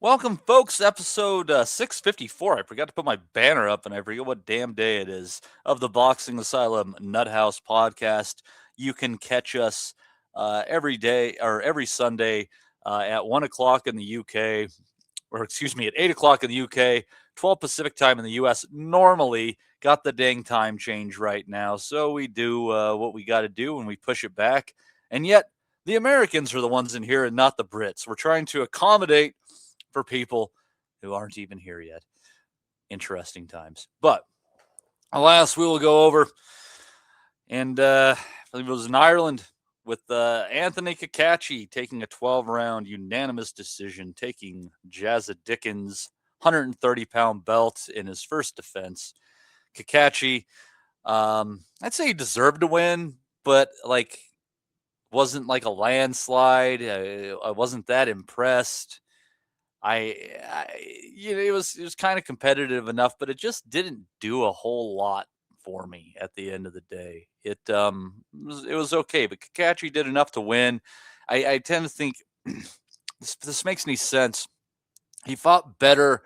Welcome, folks. Episode 654. I forgot to put my banner up, and I forget what damn day it is, of the Boxing Asylum Nuthouse podcast. You can catch us every day or every Sunday at 1 o'clock in the UK, or excuse me, at 8 o'clock in the UK, 12 Pacific time in the US. Normally, got the dang time change right now, so we do what we got to do and we push it back. And yet, the Americans are the ones in here and not the Brits. We're trying to accommodate for people who aren't even here yet. Interesting times. But alas, we will go over. And I believe it was in Ireland with Anthony Cacace taking a 12-round unanimous decision, taking Jazza Dickens' 130-pound belt in his first defense. Cacace, I'd say he deserved to win, but wasn't like a landslide. I wasn't that impressed. It was kind of competitive enough, but it just didn't do a whole lot for me at the end of the day. It was okay, but Cacace did enough to win. I tend to think this makes any sense. He fought better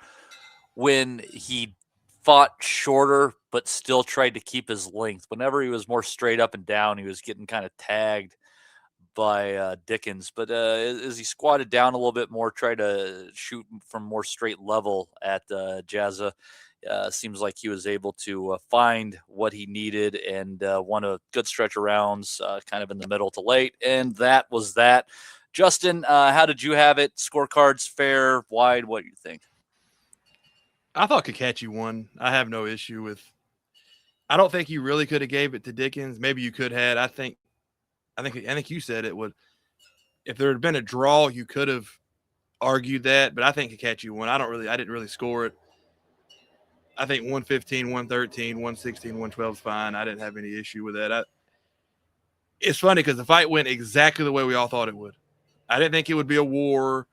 when he fought shorter, but still tried to keep his length. Whenever he was more straight up and down, he was getting kind of tagged by Dickens, but as he squatted down a little bit more, tried to shoot from more straight level at Jazza, seems like he was able to find what he needed and won a good stretch of rounds, kind of in the middle to late, and that was that. Justin, how did you have it? Scorecards, fair, wide? What do you think? I thought Cacace won. I have no issue with. I don't think you really could have gave it to Dickens. Maybe you could have. I think you said it would. If there had been a draw, you could have argued that, but I think Cacace won. I didn't really score it. I think 115, 113, 116, 112 is fine. I didn't have any issue with that. It's funny because the fight went exactly the way we all thought it would. I didn't think it would be a war.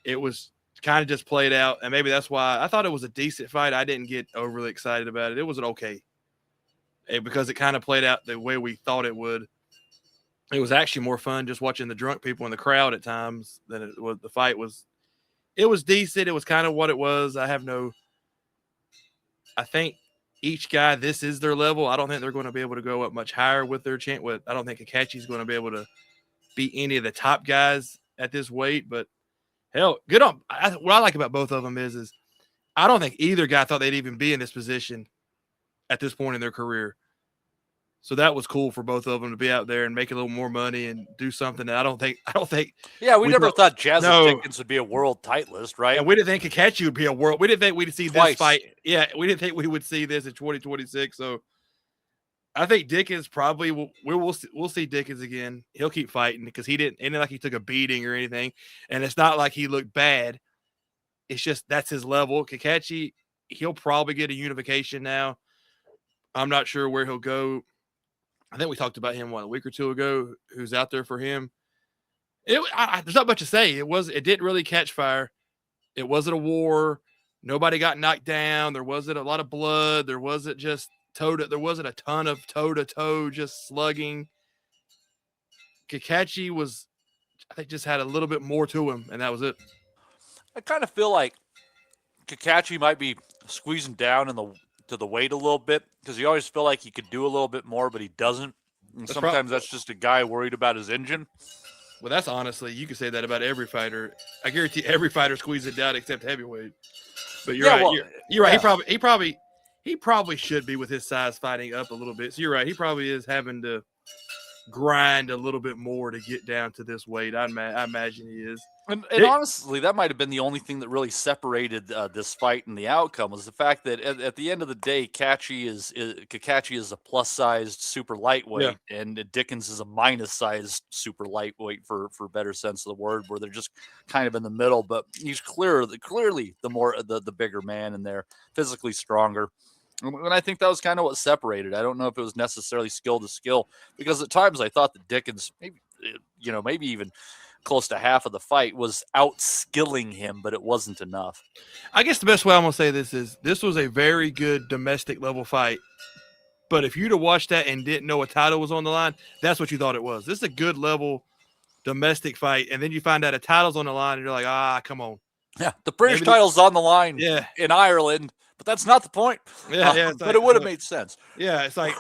It was kind of just played out, and maybe that's why I thought it was a decent fight. I didn't get overly excited about it. It was an okay, because it kind of played out the way we thought it would. It was actually more fun just watching the drunk people in the crowd at times than it was. The fight was, it was decent. It was kind of what it was. I think each guy, this is their level. I don't think they're going to be able to go up much higher with their chance. I don't think Cacace's going to be able to beat any of the top guys at this weight, but hell, good on. What I like about both of them is I don't think either guy thought they'd even be in this position at this point in their career. So that was cool for both of them to be out there and make a little more money and do something that I don't think. Yeah, we never thought Jazza Dickens would be a world titlist, right? And we didn't think Cacace would be a world. We didn't think we'd see this fight. Yeah, we didn't think we would see this in 2026. So I think Dickens probably we'll see Dickens again. He'll keep fighting because he didn't like he took a beating or anything, and it's not like he looked bad. It's just that's his level. Cacace, he'll probably get a unification now. I'm not sure where he'll go. I think we talked about him a week or two ago. Who's out there for him? There's not much to say. It didn't really catch fire. It wasn't a war. Nobody got knocked down. There wasn't a lot of blood. There wasn't there wasn't a ton of toe to toe just slugging. Cacace was, I think, just had a little bit more to him, and that was it. I kind of feel like Cacace might be squeezing down to the weight a little bit because you always feel like he could do a little bit more, but he doesn't. And sometimes that's just a guy worried about his engine. Well, that's honestly, you could say that about every fighter. I guarantee every fighter squeezes it down except heavyweight. But you're right. Well, you're right. Yeah. He probably should be with his size fighting up a little bit. So you're right. He probably is having to grind a little bit more to get down to this weight. I imagine he is. And honestly, that might have been the only thing that really separated this fight and the outcome was the fact that at the end of the day, Cacace is a plus-sized super lightweight, and Dickens is a minus-sized super lightweight for better sense of the word, where they're just kind of in the middle. But he's clearly the bigger man, and they're physically stronger. And I think that was kind of what separated. I don't know if it was necessarily skill to skill, because at times I thought that Dickens, maybe even close to half of the fight was outskilling him, but it wasn't enough. I guess the best way I'm going to say this was a very good domestic level fight. But if you'd have watched that and didn't know a title was on the line, that's what you thought it was. This is a good level domestic fight. And then you find out a title's on the line and you're like, come on. Yeah, the British Maybe title's on the line Yeah. in Ireland, but that's not the point. Yeah, But like, it would have made sense. Yeah, it's like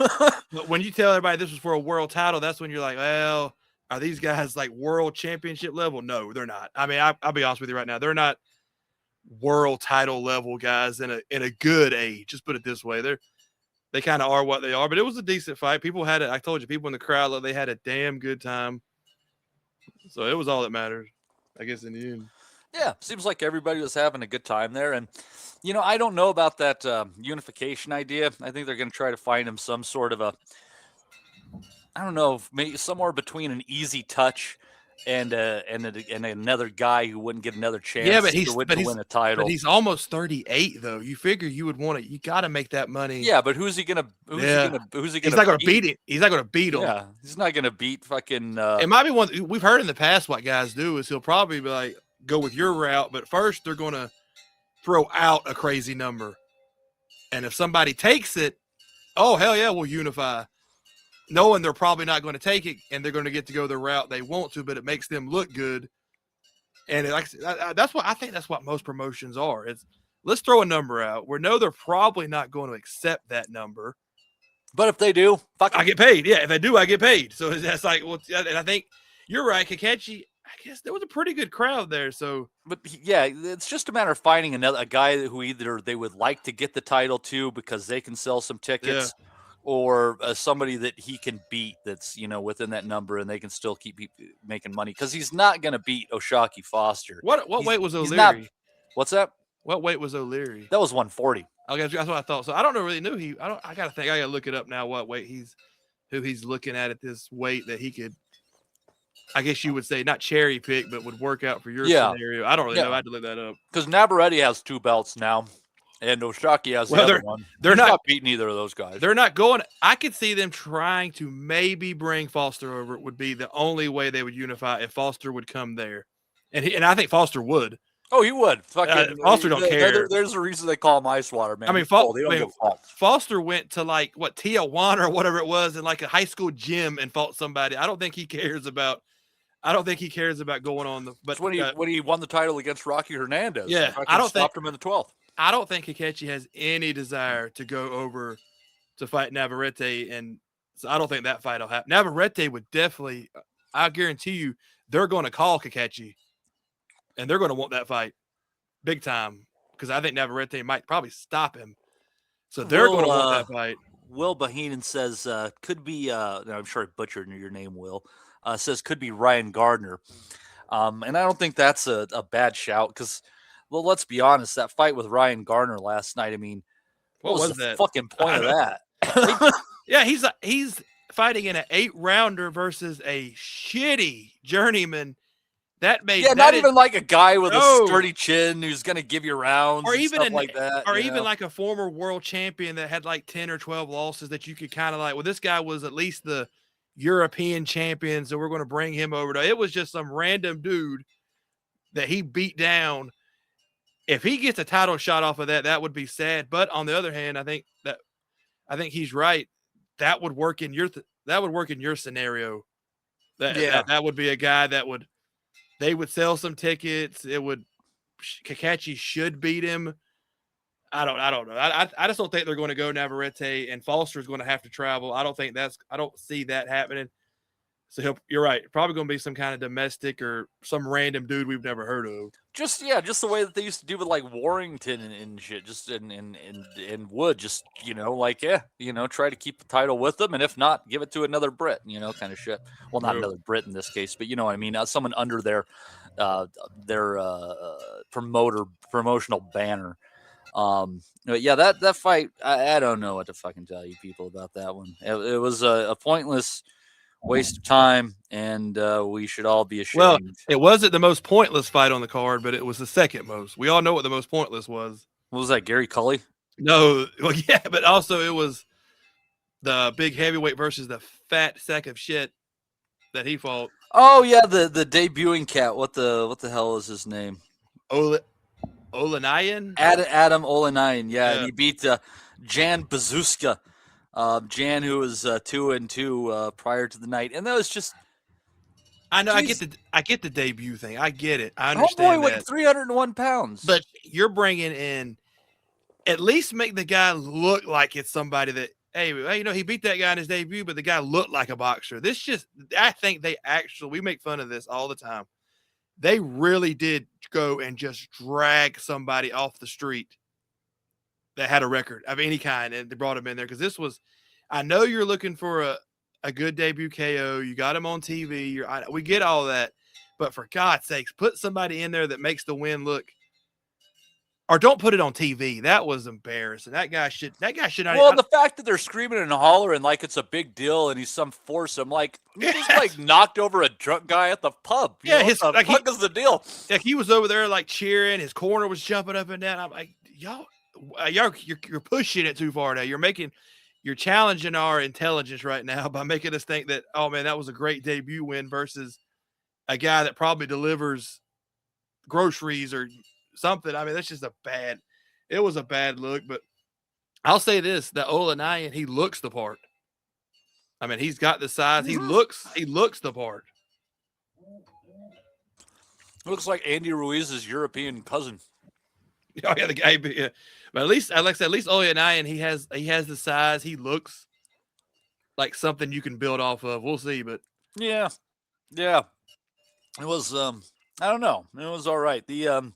but when you tell everybody this was for a world title, that's when you're like, well, are these guys like world championship level? No, they're not. I mean, I'll be honest with you right now. They're not world title level guys in a good age. Just put it this way. They kind of are what they are, but it was a decent fight. People had it. I told you, people in the crowd, they had a damn good time. So it was all that mattered, I guess, in the end. Yeah, seems like everybody was having a good time there. And, I don't know about that unification idea. I think they're going to try to find him some sort of I don't know, maybe somewhere between an easy touch and another guy who wouldn't get another chance Yeah, to win a title. But he's almost 38 though. You figure you would want to. You got to make that money. Yeah, but who's he gonna? He's not going to beat him. He's not going to beat him. Yeah, he's not going to beat fucking. It might be one we've heard in the past. What guys do is he'll probably be like, go with your route, but first they're going to throw out a crazy number, and if somebody takes it, oh hell yeah, we'll unify. Knowing they're probably not going to take it, and they're going to get to go the route they want to, but it makes them look good. And that's what I think. That's what most promotions are. It's let's throw a number out. We know they're probably not going to accept that number, but if they do, I get paid. Yeah, if they do, I get paid. So that's like, well, and I think you're right, Cacace. I guess there was a pretty good crowd there. So, but yeah, it's just a matter of finding a guy who either they would like to get the title to because they can sell some tickets. Yeah. Or somebody that he can beat that's, within that number and they can still keep making money because he's not going to beat Oshaki Foster. What weight was O'Leary? What's that? What weight was O'Leary? That was 140. Okay, that's what I thought. So I don't really know I got to think. I got to look it up now what weight who he's looking at this weight that he could, I guess you would say, not cherry pick, but would work out for your scenario. I don't really know. I had to look that up. Because Navarrete has 2 belts now. And Oshaki has the other one. They're not beating either of those guys. They're not going. I could see them trying to maybe bring Foster over. It would be the only way they would unify if Foster would come there, and I think Foster would. Oh, he would. Fucking Foster don't care. There's a reason they call him Ice Water, man. I mean, Foster went to Tijuana or whatever it was in like a high school gym and fought somebody. I don't think he cares about going on the. But when he won the title against Rocky Hernandez. Yeah, I don't stopped him in the 12th. I don't think Cacace has any desire to go over to fight Navarrete, and so I don't think that fight will happen. Navarrete would definitely, I guarantee you, they're going to call Cacace, and they're going to want that fight big time because I think Navarrete might probably stop him. So they're going to want that fight. Will Baheenan says could be. I'm sure I butchered your name. Will says could be Ryan Gardner, and I don't think that's a bad shout because. Well, let's be honest. That fight with Ryan Gardner last night. I mean, what was the fucking point of that? Yeah, he's fighting in an 8-rounder versus a shitty journeyman. That made not even like a guy with a sturdy chin who's going to give you rounds, or even like that, or even like a former world champion that had like 10 or 12 losses that you could kind of like. Well, this guy was at least the European champion, so we're going to bring him over. It was just some random dude that he beat down. If he gets a title shot off of that, that would be sad. But on the other hand, I think he's right. That would work in your scenario. That would be a guy they would sell some tickets. Cacace should beat him. I don't know. I just don't think they're going to go Navarrete, and Foster is going to have to travel. I don't see that happening. So you're right. Probably going to be some kind of domestic or some random dude we've never heard of. Just the way that they used to do with like Warrington and shit, just in Wood, just try to keep the title with them, and if not, give it to another Brit, kind of shit. Well, not another Brit in this case, but you know what I mean. Someone under their promotional banner. That fight, I don't know what to fucking tell you people about that one. It was a pointless waste of time, and we should all be ashamed. Well, it wasn't the most pointless fight on the card, but it was the second most. We all know what the most pointless was. What was that, Gary Cully? No, well, yeah, but also it was the big heavyweight versus the fat sack of shit that he fought. Oh yeah, the debuting cat. What the hell is his name? Olanayan? Adam Olanayan. Yeah, and he beat Jan Bazuska. Jan, who was 2-2 prior to the night, and that was just. I know. Jeez. I get the debut thing. I get it. I Homeboy understand weighed that. 301 pounds. But you're bringing in, at least make the guy look like it's somebody that, hey, you know, he beat that guy in his debut, but the guy looked like a boxer. I think we make fun of this all the time. They really did go and just drag somebody off the street that had a record of any kind, and they brought him in there because I know you're looking for a good debut KO. You got him on TV. We get all that, but for God's sakes, put somebody in there that makes the win look. Or don't put it on TV. That was embarrassing. That guy should not. Well, the fact that they're screaming and hollering like it's a big deal and he's some foursome, like he just like knocked over a drunk guy at the pub. What the fuck is the deal? Like he was over there like cheering. His corner was jumping up and down. I'm like, y'all, you're pushing it too far now. You're challenging our intelligence right now by making us think that, oh man, that was a great debut win versus a guy that probably delivers groceries or something. I mean, that's just it was a bad look, but I'll say this, that Olanayan, he looks the part. I mean, he's got the size. He looks the part. Looks like Andy Ruiz's European cousin. Oh yeah, the guy. Yeah. But at least, like I said, at least Olanayan, he has the size. He looks like something you can build off of. We'll see, but yeah, it was. I don't know. It was all right. The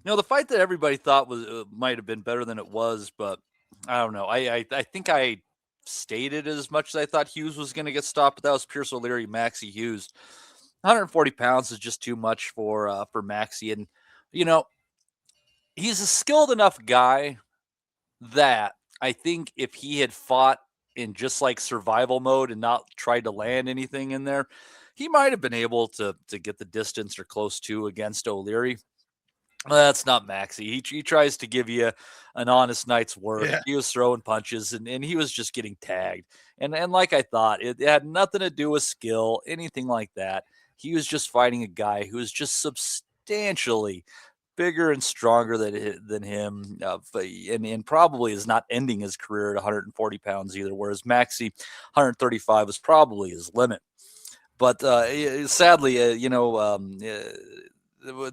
the fight that everybody thought was might have been better than it was, but I don't know. I think I stated as much as I thought Hughes was going to get stopped, but that was Pierce O'Leary, Maxie Hughes. 140 pounds is just too much for Maxie, and he's a skilled enough guy that I think if he had fought in just like survival mode and not tried to land anything in there, he might have been able to get the distance or close to against O'Leary. That's not Maxie. He tries to give you an honest night's work. Yeah. He was throwing punches and he was just getting tagged. And like I thought, it had nothing to do with skill, anything like that. He was just fighting a guy who was just substantially bigger and stronger than him, and probably is not ending his career at 140 pounds either, whereas Maxie, 135 was probably his limit. But sadly,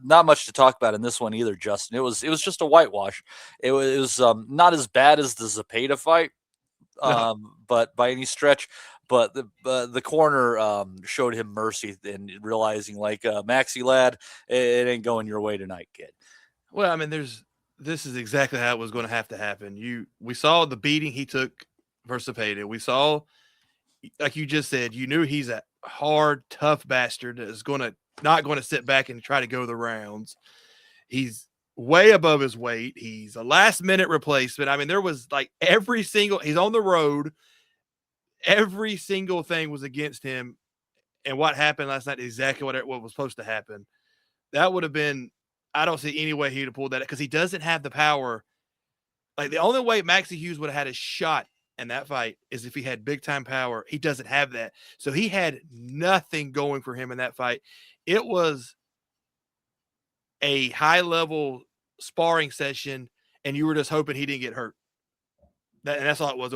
not much to talk about in this one either, Justin. It was just a whitewash. It was not as bad as the Zepeda fight, but by any stretch. But the corner showed him mercy and realizing, like, Maxie lad, it ain't going your way tonight, kid. Well, I mean, this is exactly how it was going to have to happen. We saw the beating he took versus Zepeda. We saw, like you just said, you knew he's a hard, tough bastard that is not going to sit back and try to go the rounds. He's way above his weight. He's a last-minute replacement. I mean, there was like he's on the road. Every single thing was against him. And what happened last night, exactly what was supposed to happen. That would have been, I don't see any way he'd have pulled that because he doesn't have the power. Like the only way Maxie Hughes would have had a shot in that fight is if he had big time power. He doesn't have that. So he had nothing going for him in that fight. It was a high level sparring session and you were just hoping he didn't get hurt. And that's all it was.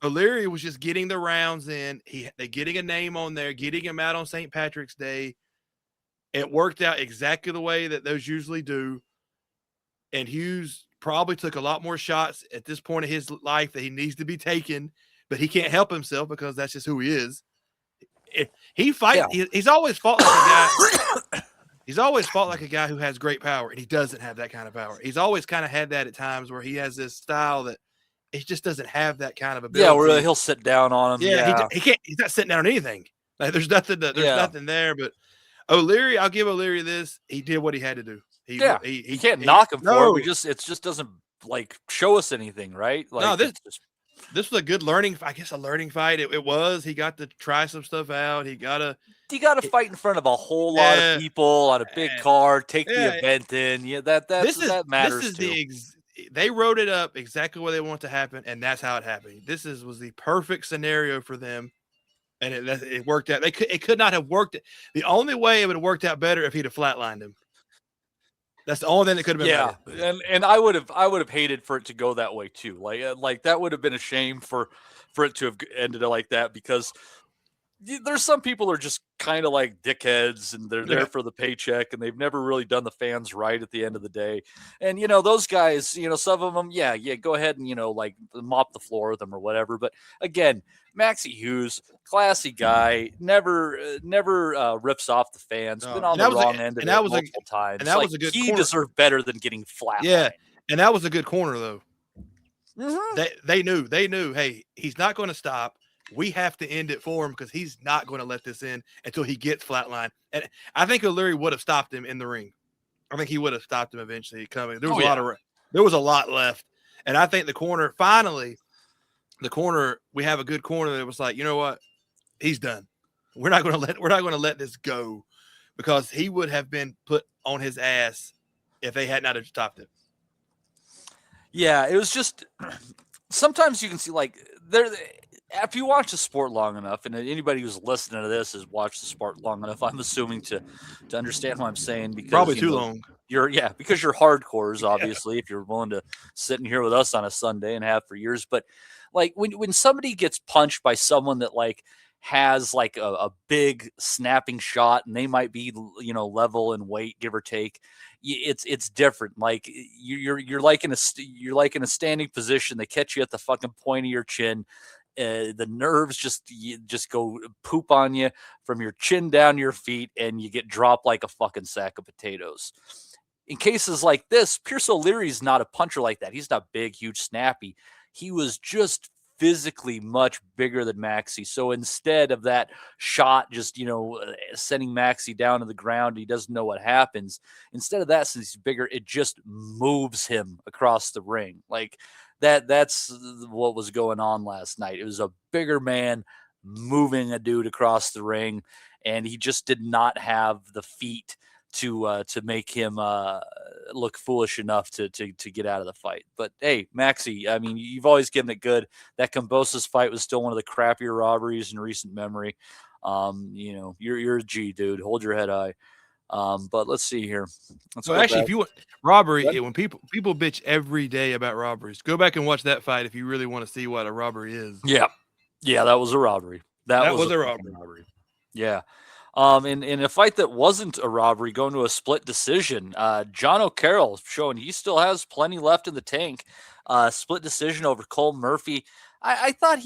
O'Leary was just getting the rounds in. They getting a name on there, getting him out on St. Patrick's Day. It worked out exactly the way that those usually do. And Hughes probably took a lot more shots at this point of his life that he needs to be taken, but he can't help himself because that's just who he is. He's always fought like a guy. He's always fought like a guy who has great power, and he doesn't have that kind of power. He's always kind of had that at times where he has this style that he just doesn't have that kind of ability. Yeah, where he'll sit down on him. Yeah. He can't. He's not sitting down on anything. Like there's nothing. Nothing there. But O'Leary, I'll give O'Leary this. He did what he had to do. He can't knock him for it. It just doesn't like show us anything, right? Like, no, this was a good learning. I guess a learning fight. It was. He got to try some stuff out. He got to fight in front of a whole lot of people on a big card. Take the event in. Yeah, that matters too. They wrote it up exactly what they want to happen, and that's how it happened. Was the perfect scenario for them, and it worked out. It could not have worked. The only way it would have worked out better if he'd have flatlined him. That's the only thing that could have been better. And I would have hated for it to go that way too. Like that would have been a shame for it to have ended like that because there's some people who are just kind of like dickheads, and they're there for the paycheck, and they've never really done the fans right at the end of the day. And those guys, some of them, yeah, go ahead and like mop the floor with them or whatever. But again, Maxie Hughes, classy guy, never rips off the fans. Been on the wrong end of it multiple times. And that was a good he corner. deserved better than getting flatlined. Yeah, and that was a good corner though. Mm-hmm. They knew. Hey, he's not going to stop. We have to end it for him because he's not going to let this in until he gets flatline. And I think O'Leary would have stopped him in the ring. I think he would have stopped him eventually coming. There was a lot left. And I think the corner, we have a good corner that was like, you know what? He's done. We're not going to let this go, because he would have been put on his ass if they had not have stopped it. Yeah, it was just sometimes you can see like if you watch the sport long enough, and anybody who's listening to this has watched the sport long enough, I'm assuming to understand what I'm saying, because probably too long. Because you're hardcores, obviously, if you're willing to sit in here with us on a Sunday and have for years. But like when somebody gets punched by someone that like has like a big snapping shot, and they might be level in weight, give or take, it's different. Like you're like in a standing position. They catch you at the fucking point of your chin. The nerves just go poop on you from your chin down to your feet, and you get dropped like a fucking sack of potatoes. In cases like this, Pierce O'Leary's not a puncher like that. He's not big, huge, snappy. He was just physically much bigger than Maxie. So instead of that shot just, sending Maxie down to the ground, he doesn't know what happens. Instead of that, since he's bigger, it just moves him across the ring. Like that's what was going on last night. It was a bigger man moving a dude across the ring, and he just did not have the feet to make him look foolish enough to get out of the fight. But hey, Maxie, I mean, you've always given it good. That Cambosa's fight was still one of the crappier robberies in recent memory. You're a G, dude. Hold your head high. But let's see here. If you want robbery, when people bitch every day about robberies, go back and watch that fight if you really want to see what a robbery is. Yeah, that was a robbery. That was a robbery. Yeah. In a fight that wasn't a robbery, going to a split decision, John O'Carroll showing he still has plenty left in the tank. Split decision over Cole Murphy. I thought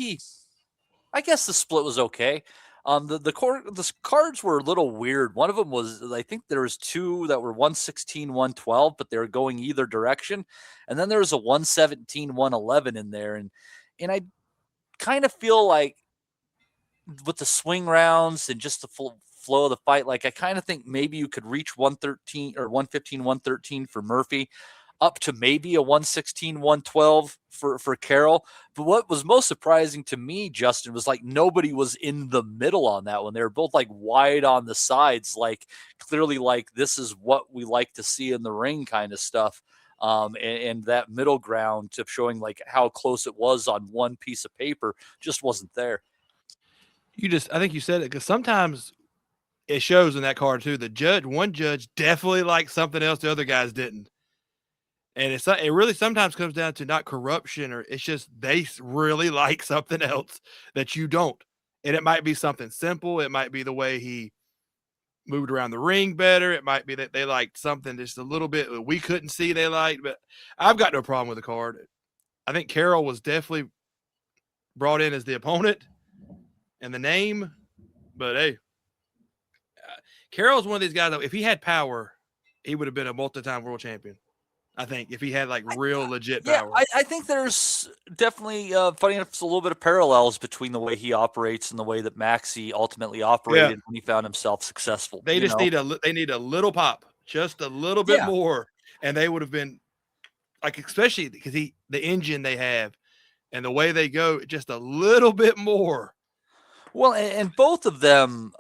I guess the split was okay. The cards were a little weird. One of them was, I think there was two that were 116, 112, but they were going either direction. And then there was a 117, 111 in there. And I kind of feel like with the swing rounds and just the flow of the fight, like I kind of think maybe you could reach 113 or 115, 113 for Murphy, up to maybe a 116, 112 for Carroll. But what was most surprising to me, Justin, was like nobody was in the middle on that one. They were both like wide on the sides, like clearly like this is what we like to see in the ring kind of stuff. And that middle ground to showing like how close it was on one piece of paper just wasn't there. I think you said it, because sometimes it shows in that card too. One judge definitely liked something else the other guys didn't. And it really sometimes comes down to not corruption, or it's just they really like something else that you don't. And it might be something simple. It might be the way he moved around the ring better. It might be that they liked something just a little bit that we couldn't see they liked. But I've got no problem with the card. I think Carroll was definitely brought in as the opponent and the name. But hey, Carroll's one of these guys, if he had power, he would have been a multi-time world champion. I think if he had like real legit power. I think there's definitely funny enough, it's a little bit of parallels between the way he operates and the way that Maxie ultimately operated when he found himself successful. They just need a little pop, just a little bit more, and they would have been like, especially because the engine they have and the way they go, just a little bit more. Well, and both of them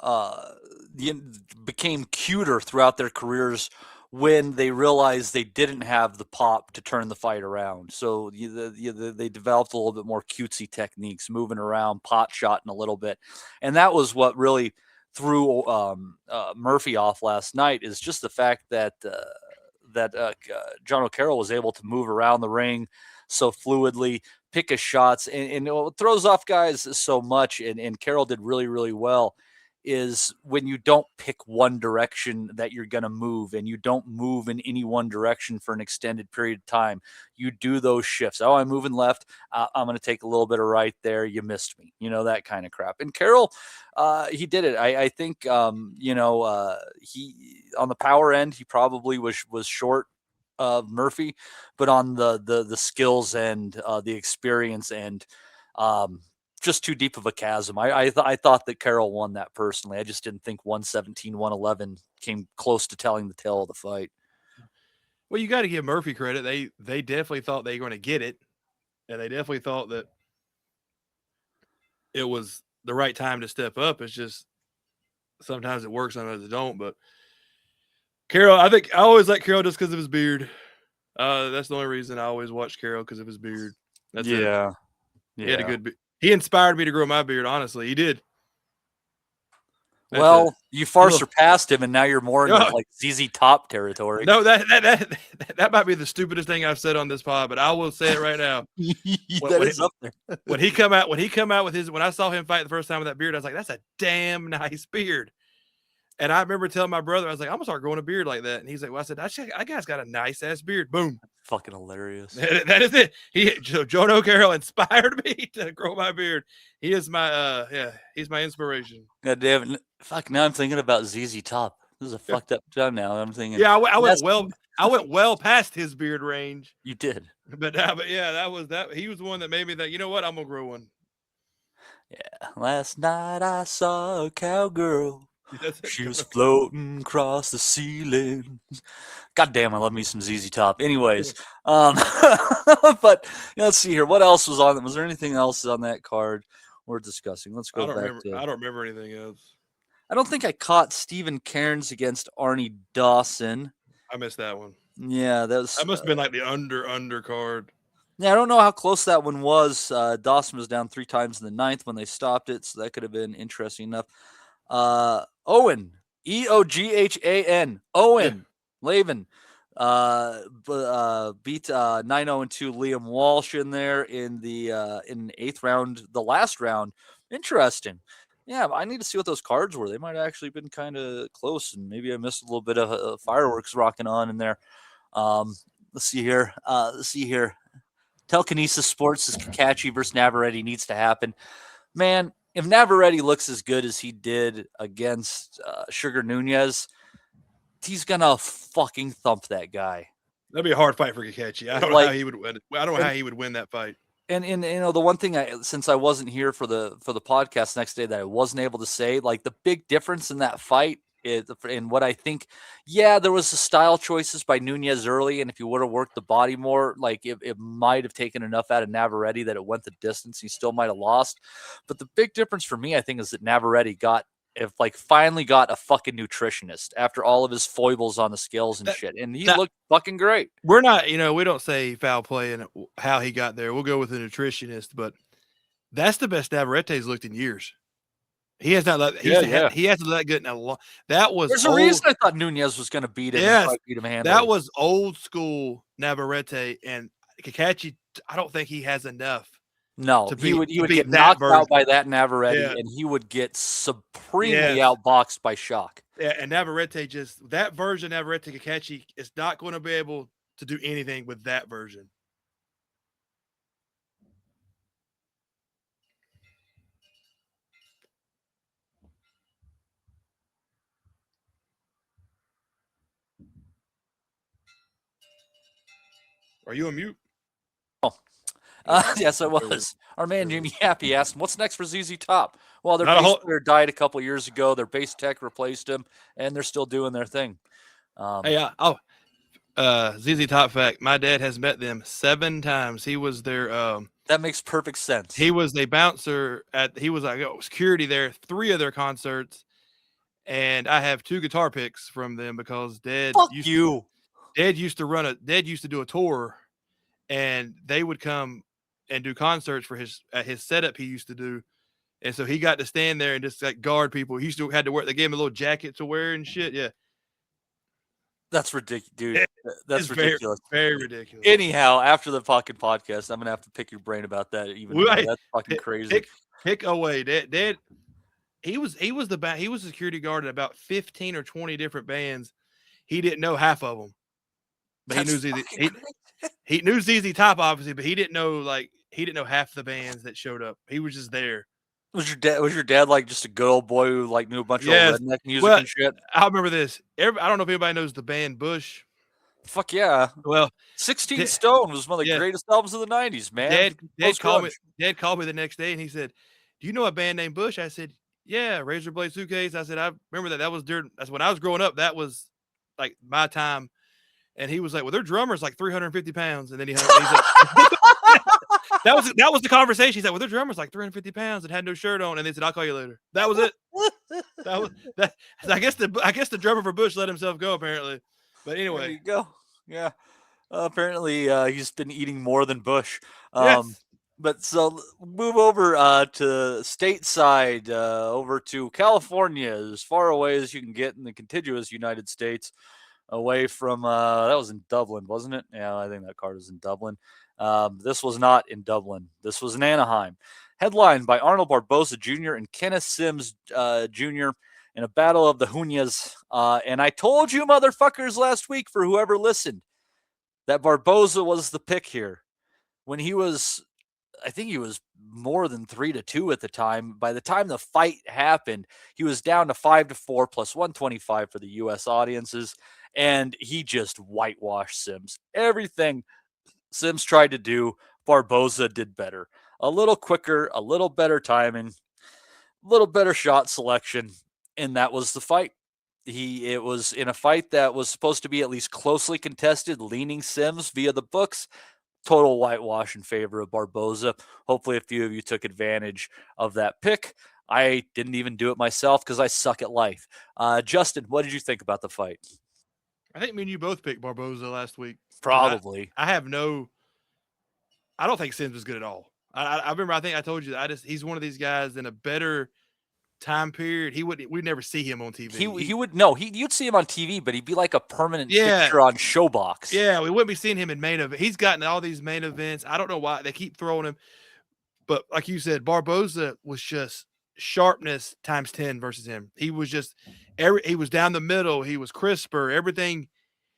became cuter throughout their careers when they realized they didn't have the pop to turn the fight around. So they developed a little bit more cutesy techniques, moving around, pot shotting a little bit. And that was what really threw Murphy off last night, is just the fact that John O'Carroll was able to move around the ring, so fluidly, pick his shots, and what throws off guys so much, and Carroll did really, really well, is when you don't pick one direction that you're going to move, and you don't move in any one direction for an extended period of time. You do those shifts. Oh, I'm moving left. I'm going to take a little bit of right there. You missed me. That kind of crap. And Carroll, he did it. I think, he on the power end, he probably was short of Murphy, but on the skills and the experience and just too deep of a chasm. I thought that Carroll won that personally. I just didn't think 117, 111 came close to telling the tale of the fight. Well, you got to give Murphy credit. They definitely thought they were going to get it, and they definitely thought that it was the right time to step up. It's just sometimes it works, sometimes it don't. But Carroll, I think I always like Carroll just because of his beard. That's the only reason I always watch Carroll, because of his beard. That's it. Yeah. He had a good beard. He inspired me to grow my beard, honestly. He did. Well, you far surpassed him, and now you're more in like ZZ Top territory. No, that might be the stupidest thing I've said on this pod, but I will say it right now. That is up there. when he come out with his, when I saw him fight the first time with that beard, I was like, that's a damn nice beard. And I remember telling my brother, I was like, I'm gonna start growing a beard like that. And he's like, well, I said, that guy's got a nice ass beard. Boom. Fucking hilarious. That is it. Jono Carroll inspired me to grow my beard. He is my he's my inspiration. God damn it. Fuck, now I'm thinking about ZZ Top. This is a fucked up time now. I'm thinking. Yeah, I went well past his beard range. You did. But yeah, that was that. He was the one that made me think, you know what, I'm gonna grow one. Yeah. Last night I saw a cowgirl. She was floating across the ceiling. God damn, I love me some ZZ Top. Anyways, but let's see here. What else was on it? Was there anything else on that card worth discussing? Let's go back to. I don't remember anything else. I don't think I caught Stephen Cairns against Arnie Dawson. I missed that one. Yeah, that must have been like the under card. Yeah, I don't know how close that one was. Dawson was down 3 times in the 9th when they stopped it, so that could have been interesting enough. Owen, Eoghan, Owen Lavin, beat 9-0-2 Liam Walsh in there in the 8th round, the last round. Interesting. Yeah, I need to see what those cards were. They might have actually been kind of close, and maybe I missed a little bit of fireworks rocking on in there. Let's see here. Telekinesis Sports is Cacace versus Navarrete needs to happen. Man, if Navarrete looks as good as he did against Sugar Nunez, he's gonna fucking thump that guy. That'd be a hard fight for Cacace. I don't know how he would win. I don't know how he would win that fight. And the one thing since I wasn't here for the podcast next day that I wasn't able to say, like, the big difference in that fight is, and what I think, yeah, there was the style choices by Nunez early, and if he would have worked the body more, like it might have taken enough out of Navarrete that it went the distance. He still might have lost. But the big difference for me, I think, is that Navarrete finally got a fucking nutritionist after all of his foibles on the scales and shit. And he looked fucking great. We're not, we don't say foul play and how he got there. We'll go with a nutritionist, but that's the best Navarrete's looked in years. He has not. He hasn't let good in a long. That was. There's a reason I thought Nunez was going to beat him. Yes, beat him handily. That was old school Navarrete, and Cacace. I don't think he has enough. No, he would get knocked out by that Navarrete, and he would get supremely outboxed by Shock. Yeah, and Navarrete that version of Navarrete Cacace is not going to be able to do anything with that version. Are you on mute? Oh, yes, I was. Our man Jimmy Happy asked him, "What's next for ZZ Top?" Well, their bass player died a couple years ago. Their bass tech replaced him, and they're still doing their thing. ZZ Top fact: my dad has met them 7 times. He was their. That makes perfect sense. He was a bouncer he was like security there 3 of their concerts, and I have 2 guitar picks from them because Dad used to do a tour, and they would come and do concerts for his setup he used to do. And so he got to stand there and just like guard people. He used to had to wear, they gave him a little jacket to wear and shit. Yeah. That's ridiculous, dude. That's It's very, ridiculous. very ridiculous. Anyhow, after the fucking podcast, I'm gonna have to pick your brain about that even more. Right. That's fucking crazy. Pick away. Dad, he was a security guard at about 15 or 20 different bands. He didn't know half of them, but he knew ZZ Top obviously, but he didn't know half the bands that showed up. He was just there. Was your dad like just a good old boy who like knew a bunch of redneck music and shit? I remember this. I don't know if anybody knows the band Bush. Fuck yeah. Well, 16 Stone was one of the greatest albums of the 90s, man. Dad called me the next day and he said, "Do you know a band named Bush?" I said, "Yeah, Razor Blade Suitcase." I said, "I remember that. That's when I was growing up. That was like my time." And he was like, "Well, their drummer's like 350 pounds." And then he said, that was the conversation. He said, "Well, their drummer's like 350 pounds and had no shirt on." And they said, "I'll call you later." That was it. I guess the drummer for Bush let himself go apparently. But anyway, there you go. Yeah. Apparently, he's been eating more than Bush. Yes. But so move over to stateside, over to California, as far away as you can get in the contiguous United States, away from that was in Dublin, wasn't it? Yeah, I think that card was in Dublin. This was not in Dublin. This was in Anaheim. Headlined by Arnold Barboza Jr. and Kenneth Sims Jr. in a battle of the Hunyas. And I told you motherfuckers last week, for whoever listened, that Barboza was the pick here. When he was, I think he was more than 3-2 at the time. By the time the fight happened, he was down to 5-4 plus 125 for the U.S. audiences. And he just whitewashed Sims. Everything Sims tried to do, Barboza did better. A little quicker, a little better timing, a little better shot selection. And that was the fight. It was in a fight that was supposed to be at least closely contested, leaning Sims via the books. Total whitewash in favor of Barboza. Hopefully a few of you took advantage of that pick. I didn't even do it myself because I suck at life. Justin, what did you think about the fight? I think me and you both picked Barboza last week. Probably. I don't think Sims is good at all. I remember, I think I told you that he's one of these guys in a better time period. We'd never see him on TV. You'd see him on TV, but he'd be like a permanent fixture on Showbox. Yeah, we wouldn't be seeing him in main event. He's gotten all these main events. I don't know why they keep throwing him, but like you said, Barboza was just sharpness times 10 versus him. He was just he was down the middle. He was crisper. Everything.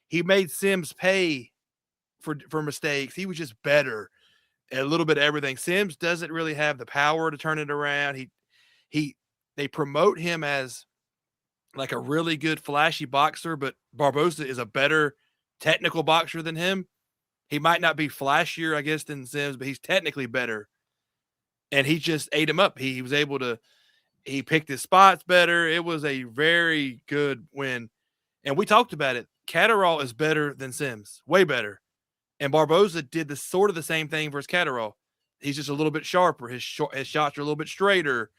He made Sims pay for mistakes. He was just better at a little bit of everything. Sims doesn't really have the power to turn it around. They promote him as like a really good flashy boxer, but Barboza is a better technical boxer than him. He might not be flashier, I guess, than Sims, but he's technically better. And he just ate him up. He was able to, he picked his spots better. It was a very good win. And we talked about it. Catterall is better than Sims, way better. And Barboza did the sort of the same thing versus Catterall. He's just a little bit sharper. His shots are a little bit straighter.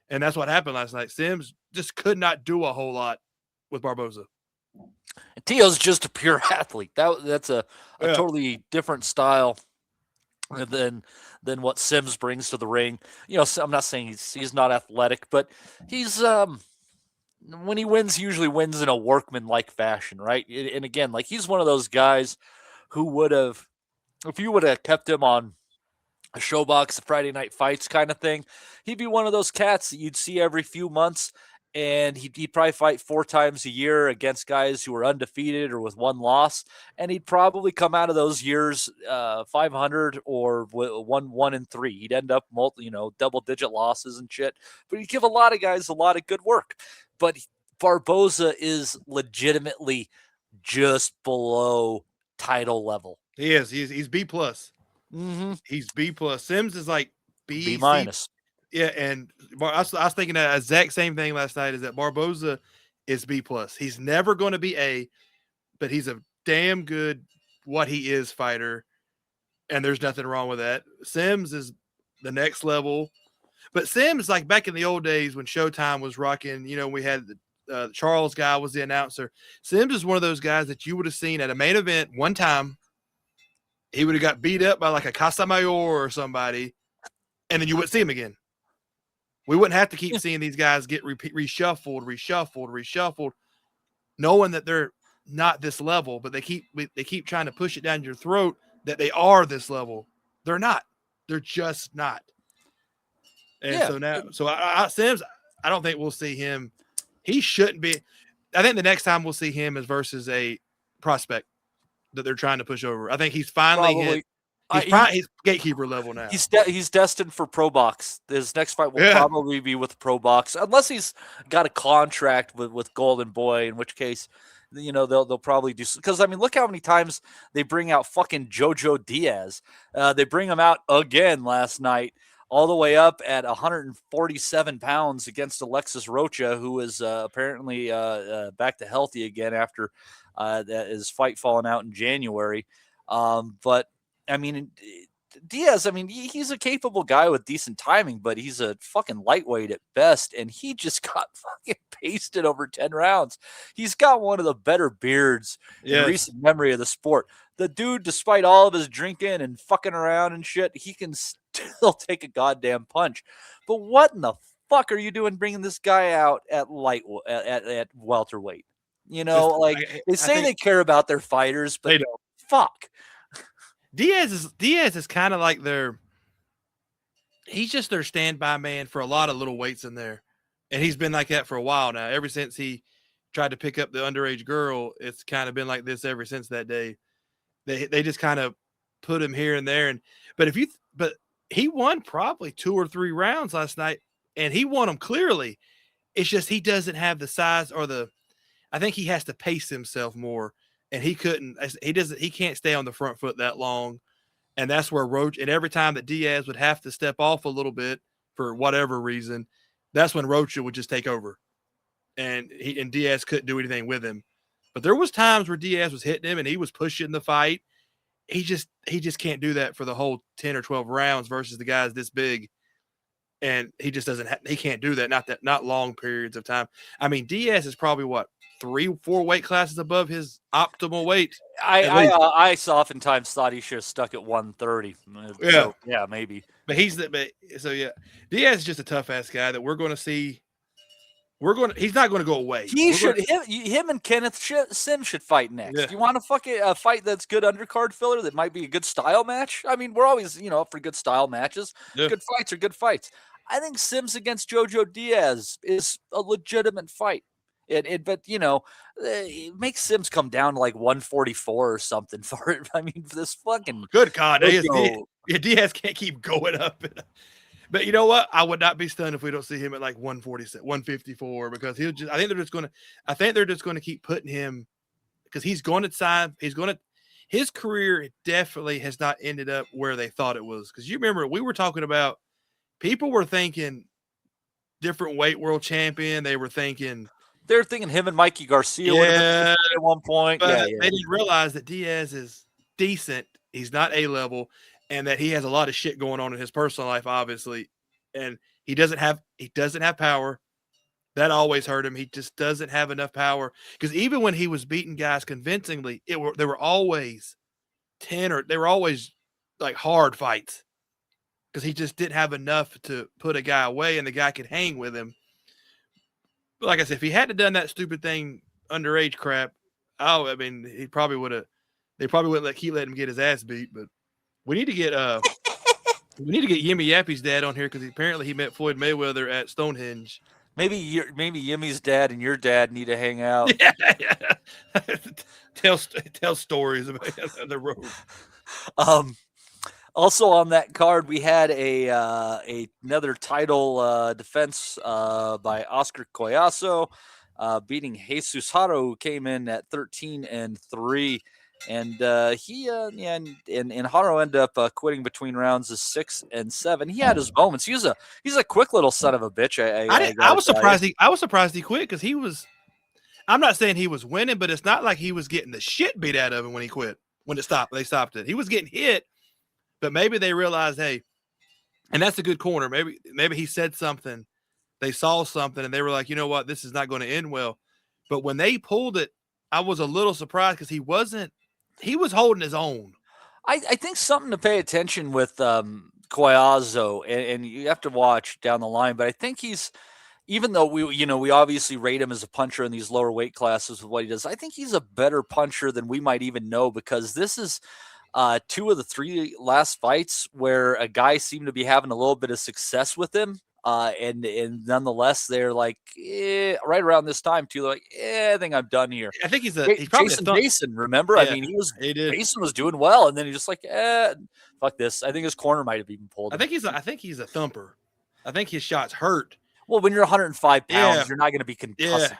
And that's what happened last night. Sims just could not do a whole lot with Barboza. Tio's just a pure athlete. That's a totally different style than what Sims brings to the ring. You know, I'm not saying he's not athletic, but he's when he wins, he usually wins in a workman-like fashion, right? And again, like he's one of those guys who would have, if you would have kept him on a Showbox, Friday Night Fights kind of thing, he'd be one of those cats that you'd see every few months, and he'd probably fight 4 times a year against guys who are undefeated or with 1 loss, and he'd probably come out of those years 500 or 1-3. He'd end up double-digit losses and shit, but he'd give a lot of guys a lot of good work. But Barboza is legitimately just below title level. He is. He's B+. Mm-hmm. He's B+. Sims is like B minus. Yeah, and I was thinking that exact same thing last night, is that Barboza is B+. He's never going to be A, but he's a damn good what he is fighter, and there's nothing wrong with that. Sims is the next level. But Sims, like back in the old days when Showtime was rocking, we had the Charles guy was the announcer. Sims is one of those guys that you would have seen at a main event one time. He would have got beat up by like a Casamayor or somebody, and then you wouldn't see him again. We wouldn't have to keep seeing these guys get reshuffled, knowing that they're not this level, but they keep trying to push it down your throat that they are this level. They're not. They're just not. And so now, Sims, I don't think we'll see him. He shouldn't be. I think the next time we'll see him is versus a prospect that they're trying to push over. I think he's finally hit. He's gatekeeper level now. He's destined for Pro Box. His next fight will probably be with Pro Box, unless he's got a contract with Golden Boy, in which case, they'll probably do. Because I mean, look how many times they bring out fucking Jojo Diaz. They bring him out again last night, all the way up at 147 pounds against Alexis Rocha, who is apparently back to healthy again after his fight falling out in January. But I mean, Diaz, I mean, he's a capable guy with decent timing, but he's a fucking lightweight at best, and he just got fucking pasted over 10 rounds. He's got one of the better beards in recent memory of the sport. The dude, despite all of his drinking and fucking around and shit, he can still take a goddamn punch. But what in the fuck are you doing bringing this guy out at at welterweight? They say they care about their fighters, but they don't. Fuck. Diaz is kind of like he's just their standby man for a lot of little weights in there. And he's been like that for a while now. Ever since he tried to pick up the underage girl, it's kind of been like this ever since that day. They just kind of put him here and there. But he won probably 2 or 3 rounds last night, and he won them clearly. It's just he doesn't have the size I think he has to pace himself more. And he can't stay on the front foot that long. And that's where Rocha, and every time that Diaz would have to step off a little bit for whatever reason, that's when Rocha would just take over. And Diaz couldn't do anything with him. But there was times where Diaz was hitting him and he was pushing the fight. He just can't do that for the whole 10 or 12 rounds versus the guys this big. And he just he can't do that. Not long periods of time. I mean, Diaz is probably 3-4 weight classes above his optimal weight. I oftentimes thought he should have stuck at 130. Yeah. So, yeah, maybe. But Diaz is just a tough ass guy that we're going to see. He's not going to go away. Him and Kenneth Sims should fight next. Yeah. You want to a fight that's good undercard filler that might be a good style match? I mean, we're always, up for good style matches. Yeah. Good fights are good fights. I think Sims against Jojo Diaz is a legitimate fight. But it makes Sims come down to like 144 or something for it. I mean, for this fucking good God, Diaz can't keep going up. But you know what? I would not be stunned if we don't see him at like 147, 154 because I think they're just going to keep putting him because he's going to sign. His career definitely has not ended up where they thought it was. Because you remember we were talking about people were thinking different weight world champion. They're thinking him and Mikey Garcia at one point. But they didn't realize that Diaz is decent. He's not A-level, and that he has a lot of shit going on in his personal life, obviously. And he doesn't have power. That always hurt him. He just doesn't have enough power. Because even when he was beating guys convincingly, they were always like hard fights. Because he just didn't have enough to put a guy away, and the guy could hang with him. But like I said, if he hadn't done that stupid thing, underage crap, he probably would have. They probably wouldn't let him get his ass beat. But we need to get Yimmy Yappy's dad on here because apparently he met Floyd Mayweather at Stonehenge. Maybe Yimmy's dad and your dad need to hang out. Yeah. tell stories about the road. Also on that card, we had another title defense by Oscar Collazo, beating Jesus Haro, who came in at 13-3, and Haro ended up quitting between rounds of 6 and 7. He had his moments. He's a quick little son of a bitch. I was surprised. I was surprised he quit because he was. I'm not saying he was winning, but it's not like he was getting the shit beat out of him when he quit. When they stopped it. He was getting hit. But maybe they realized, hey, and that's a good corner. Maybe he said something. They saw something, and they were like, you know what? This is not going to end well. But when they pulled it, I was a little surprised because he was holding his own. I think something to pay attention with Collazo, and you have to watch down the line. But I think he's even though we obviously rate him as a puncher in these lower weight classes with what he does, I think he's a better puncher than we might even know, because this is 2 of the 3 last fights where a guy seemed to be having a little bit of success with him. And nonetheless, they're like, right around this time too, like, I think I'm done here. I think he's probably Jason, remember? Yeah, I mean, Jason was doing well, and then he's just like, fuck this. I think his corner might have even pulled him. I think he's a thumper. I think his shots hurt. Well, when you're 105 pounds, you're not going to be concussed.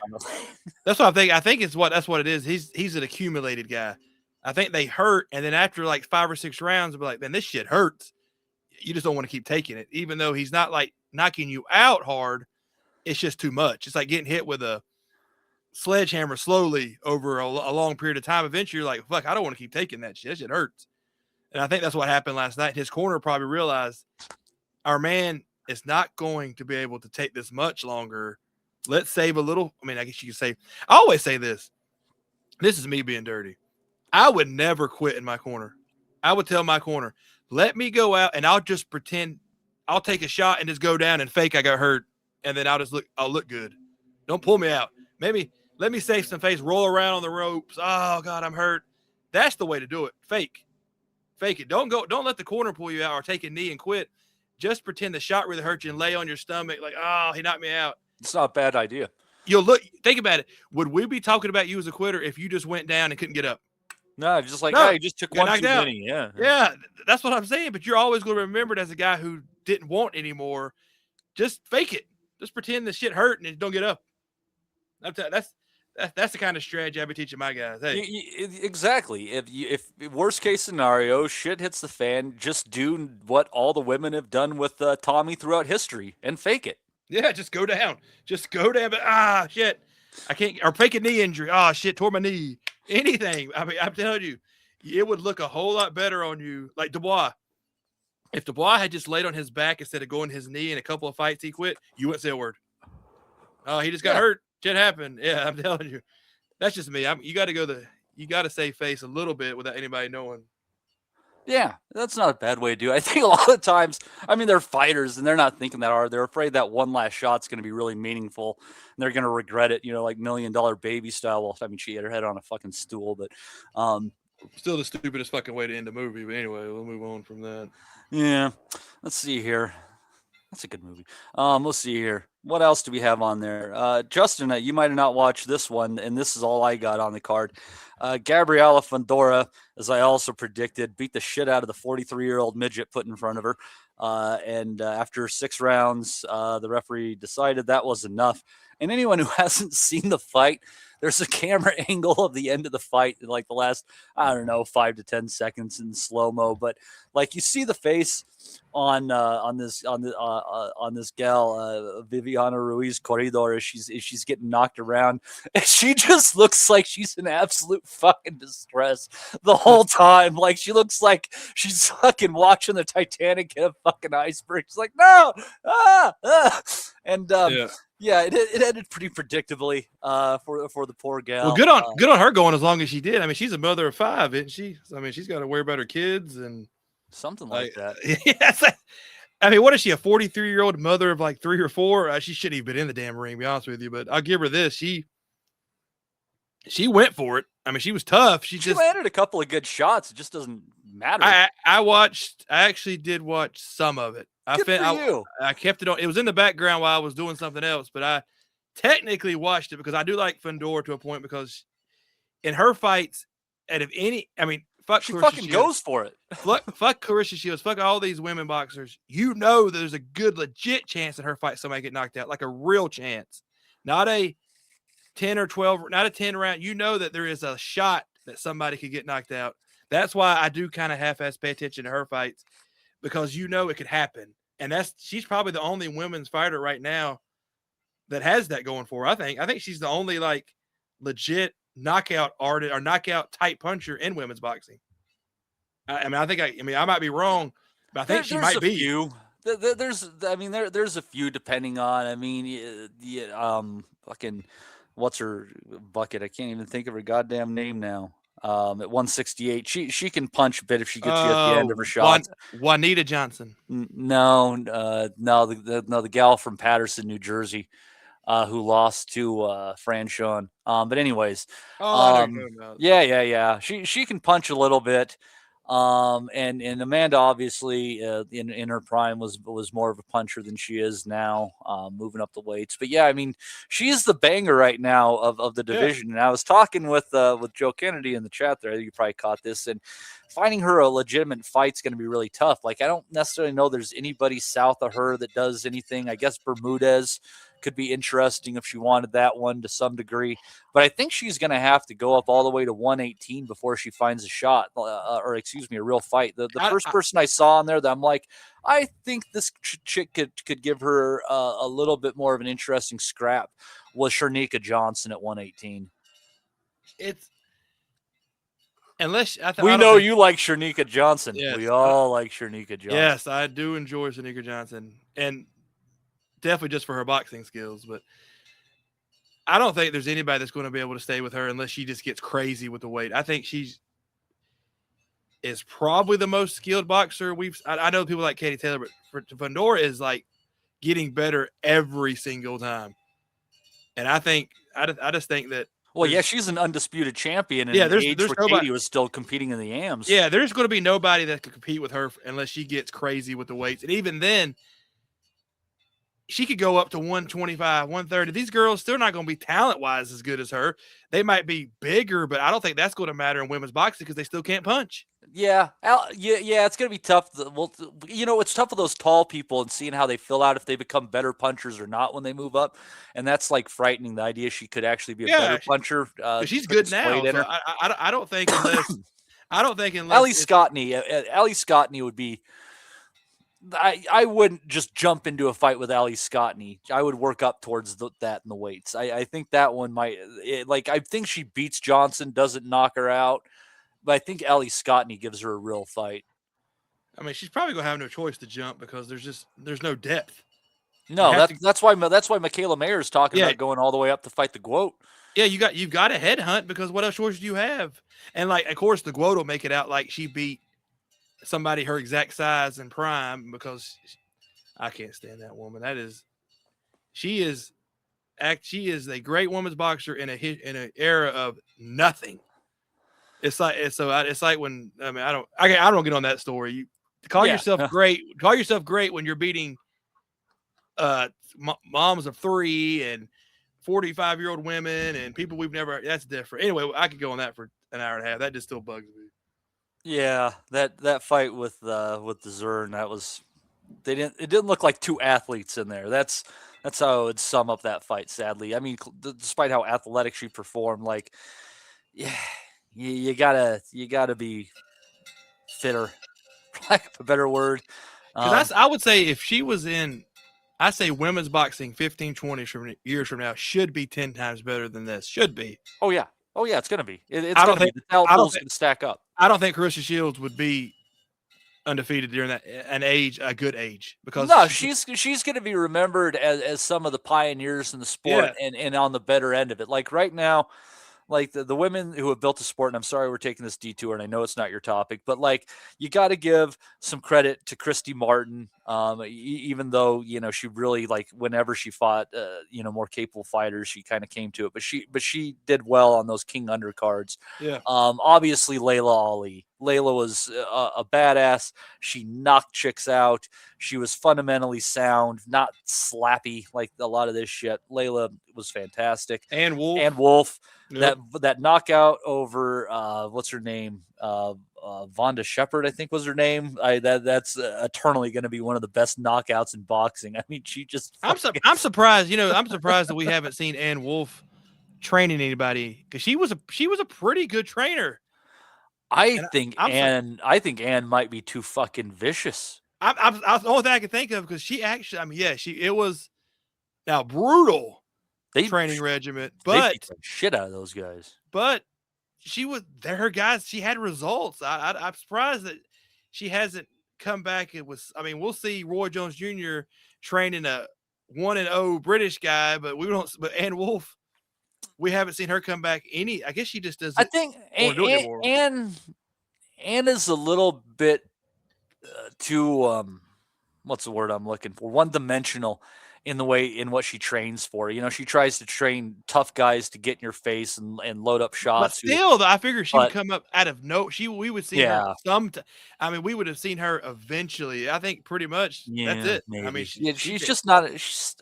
That's what I think. I think that's what it is. He's an accumulated guy. I think they hurt, and then after like 5 or 6 rounds, they'll be like, man, this shit hurts. You just don't want to keep taking it, even though he's not like knocking you out hard. It's just too much. It's like getting hit with a sledgehammer slowly over a long period of time. Eventually, you're like, fuck, I don't want to keep taking that shit. That shit hurts. And I think that's what happened last night. His corner probably realized our man is not going to be able to take this much longer. Let's save a little. I mean, I guess you could say, I always say this. This is me being dirty. I would never quit in my corner. I would tell my corner, let me go out and I'll just pretend I'll take a shot and just go down and fake I got hurt. And then I'll look good. Don't pull me out. Maybe let me save some face, roll around on the ropes. Oh God, I'm hurt. That's the way to do it. Fake it. Don't let the corner pull you out or take a knee and quit. Just pretend the shot really hurt you and lay on your stomach like, oh, he knocked me out. It's not a bad idea. Think about it. Would we be talking about you as a quitter if you just went down and couldn't get up? No, just like, hey, just took one too many. Yeah, that's what I'm saying. But you're always going to remember it as a guy who didn't want anymore. Just fake it. Just pretend the shit hurt and don't get up. That's the kind of strategy I'd be teaching my guys. Hey, exactly. If worst case scenario, shit hits the fan, just do what all the women have done with Tommy throughout history and fake it. Yeah, just go down. But shit, I can't. Or fake a knee injury. Oh shit, tore my knee. Anything. I mean, I'm telling you, it would look a whole lot better on you. Like Dubois. If Dubois had just laid on his back instead of going his knee in a couple of fights, he quit. You wouldn't say a word. Oh, he just got hurt. Shit happened. Yeah, I'm telling you. That's just me. You got to save face a little bit without anybody knowing. Yeah, that's not a bad way to do it. I think a lot of times, I mean, they're fighters and they're not thinking that hard. They're afraid that one last shot's going to be really meaningful and they're going to regret it, like $1 Million Baby style. Well, I mean, she had her head on a fucking stool, but still the stupidest fucking way to end a movie. But anyway, we'll move on from that. Yeah, let's see here. That's a good movie. Let's see here. What else do we have on there? Justin, you might have not watched this one, and this is all I got on the card. Gabriela Fundora, as I also predicted, beat the shit out of the 43-year-old midget put in front of her. And after 6 rounds, the referee decided that was enough. And anyone who hasn't seen the fight, there's a camera angle of the end of the fight in like the last, 5 to 10 seconds in slow-mo. But like you see the face on this gal, Viviana Ruiz Corridor, as she's getting knocked around. And she just looks like she's in absolute fucking distress the whole time. Like she looks like she's fucking watching the Titanic hit a fucking iceberg. She's like, no, and yeah, it ended pretty predictably for the poor gal. Well, good on her going as long as she did. I mean, she's a mother of 5, isn't she? I mean, she's got to worry about her kids and something like that. Yes. I mean, what is she, a 43-year-old mother of like 3 or 4? She shouldn't even been in the damn ring, to be honest with you. But I'll give her this. She went for it. I mean, she was tough. She just landed a couple of good shots. It just doesn't matter. I actually did watch some of it. Good for you. I kept it on. It was in the background while I was doing something else, but I technically watched it because I do like Fundora to a point, because in her fights, out of any, I mean, fuck, she fucking goes for it. Fuck Clarissa Shields. Fuck all these women boxers. There's a good legit chance in her fight somebody get knocked out, like a real chance, not a 10 or 12, not a 10 round. That there is a shot that somebody could get knocked out. That's why I do kind of half-ass pay attention to her fights, because it could happen. And she's probably the only women's fighter right now that has that going for her. I think she's the only like legit knockout artist or knockout type puncher in women's boxing. I might be wrong, but I think she might be. There's a few depending on. Fucking what's her bucket? I can't even think of her goddamn name now. At 168, she can punch a bit if she gets you at the end of her shot. Juanita Johnson. No, the gal from Patterson, New Jersey. who lost to Franchon. But anyways, Oh, I know you're talking about. yeah. She can punch a little bit. And Amanda obviously in her prime was more of a puncher than she is now, moving up the weights. But yeah, I mean, she's the banger right now of the Yeah. division. And I was talking with Joe Kennedy in the chat there. You probably caught this, and finding her a legitimate fight's going to be really tough. Like, I don't necessarily know there's anybody south of her that does anything. I guess Bermudez could be interesting if she wanted that one to some degree. But I think she's going to have to go up all the way to 118 before she finds a shot, or excuse me, a real fight. The first person I saw on there that I'm like, I think this chick could give her a little bit more of an interesting scrap was Shernika Johnson at 118. It's unless we know you like Shernika Johnson. Yes, we all like Shernika Johnson. Yes, I do enjoy Shernika Johnson, and definitely just for her boxing skills. But I don't think there's anybody that's going to be able to stay with her unless she just gets crazy with the weight. I think she is probably the most skilled boxer I know people like Katie Taylor, but Fundora is like getting better every single time. And I just think that. Well, yeah, she's an undisputed champion in an age where Katie was still competing in the AMs. Yeah, there's going to be nobody that could compete with her unless she gets crazy with the weights. And even then, she could go up to 125, 130. These girls still not going to be talent-wise as good as her. They might be bigger, but I don't think that's going to matter in women's boxing because they still can't punch. Yeah, it's going to be tough. Well, it's tough for those tall people and seeing how they fill out if they become better punchers or not when they move up, and that's like frightening. The idea she could actually be a better puncher. She's good now. So I don't think unless Ali Scottney would be. I wouldn't just jump into a fight with Ali Scottney. I would work up towards that in the weights. I think that one might I think she beats Johnson, doesn't knock her out. But I think Ali Scottney gives her a real fight. I mean, she's probably gonna have no choice to jump because there's no depth. No, that's why Michaela Mayer is talking about going all the way up to fight the Guote. Yeah, you've got to headhunt because what else choice do you have? And like, of course, the Guote will make it out like she beat somebody her exact size and prime because I can't stand that woman. She is a great women's boxer in an era of nothing. It's like when I don't get on that story. You call yourself great. Call yourself great when you're beating moms of 3 and 45-year-old women and people we've never. That's different. Anyway, I could go on that for an hour and a half. That just still bugs me. Yeah, that fight with the Zern, it didn't look like two athletes in there. That's how I would sum up that fight. Sadly, I mean, despite how athletic she performed, like, yeah. You gotta be fitter, for lack of a better word. I would say if she was in, I say women's boxing 15, 20 years from now should be 10 times better than this. Should be. Oh yeah, it's gonna be. It's gonna be. The talent pool's gonna stack up. I don't think Carissa Shields would be undefeated during a good age, because no, she's going to be remembered as some of the pioneers in the sport and on the better end of it. Like right now, like the women who have built the sport, and I'm sorry we're taking this detour, and I know it's not your topic, but like you got to give some credit to Christy Martin, even though she really, like, whenever she fought more capable fighters, she kind of came to it, but she did well on those King undercards. Yeah. Obviously Layla Ali. Layla was a badass. She knocked chicks out. She was fundamentally sound, not slappy like a lot of this shit. Layla was fantastic. And Wolf. Yep. That knockout over what's her name? Vonda Shepard, I think was her name. That's eternally going to be one of the best knockouts in boxing. I mean, she just. I'm surprised. I'm surprised that we haven't seen Ann Wolf training anybody, because she was a pretty good trainer. I think Ann might be too fucking vicious. I the only thing I can think of, because she actually, I mean, yeah, it was now brutal training regiment, but they beat the shit out of those guys. But her guys. She had results. I'm surprised that she hasn't come back. We'll see Roy Jones Jr. training a 1-0 British guy, but we don't. But Ann Wolf, we haven't seen her come back any. I guess she just doesn't. I think Ann is a little bit too what's the word I'm looking for? One-dimensional in the way in what she trains for. You know, she tries to train tough guys to get in your face and load up But shots. still, I figured she would but- come up out of no. We would see her I mean, we would have seen her eventually. I think pretty much that's it. Maybe. I mean, she's just not.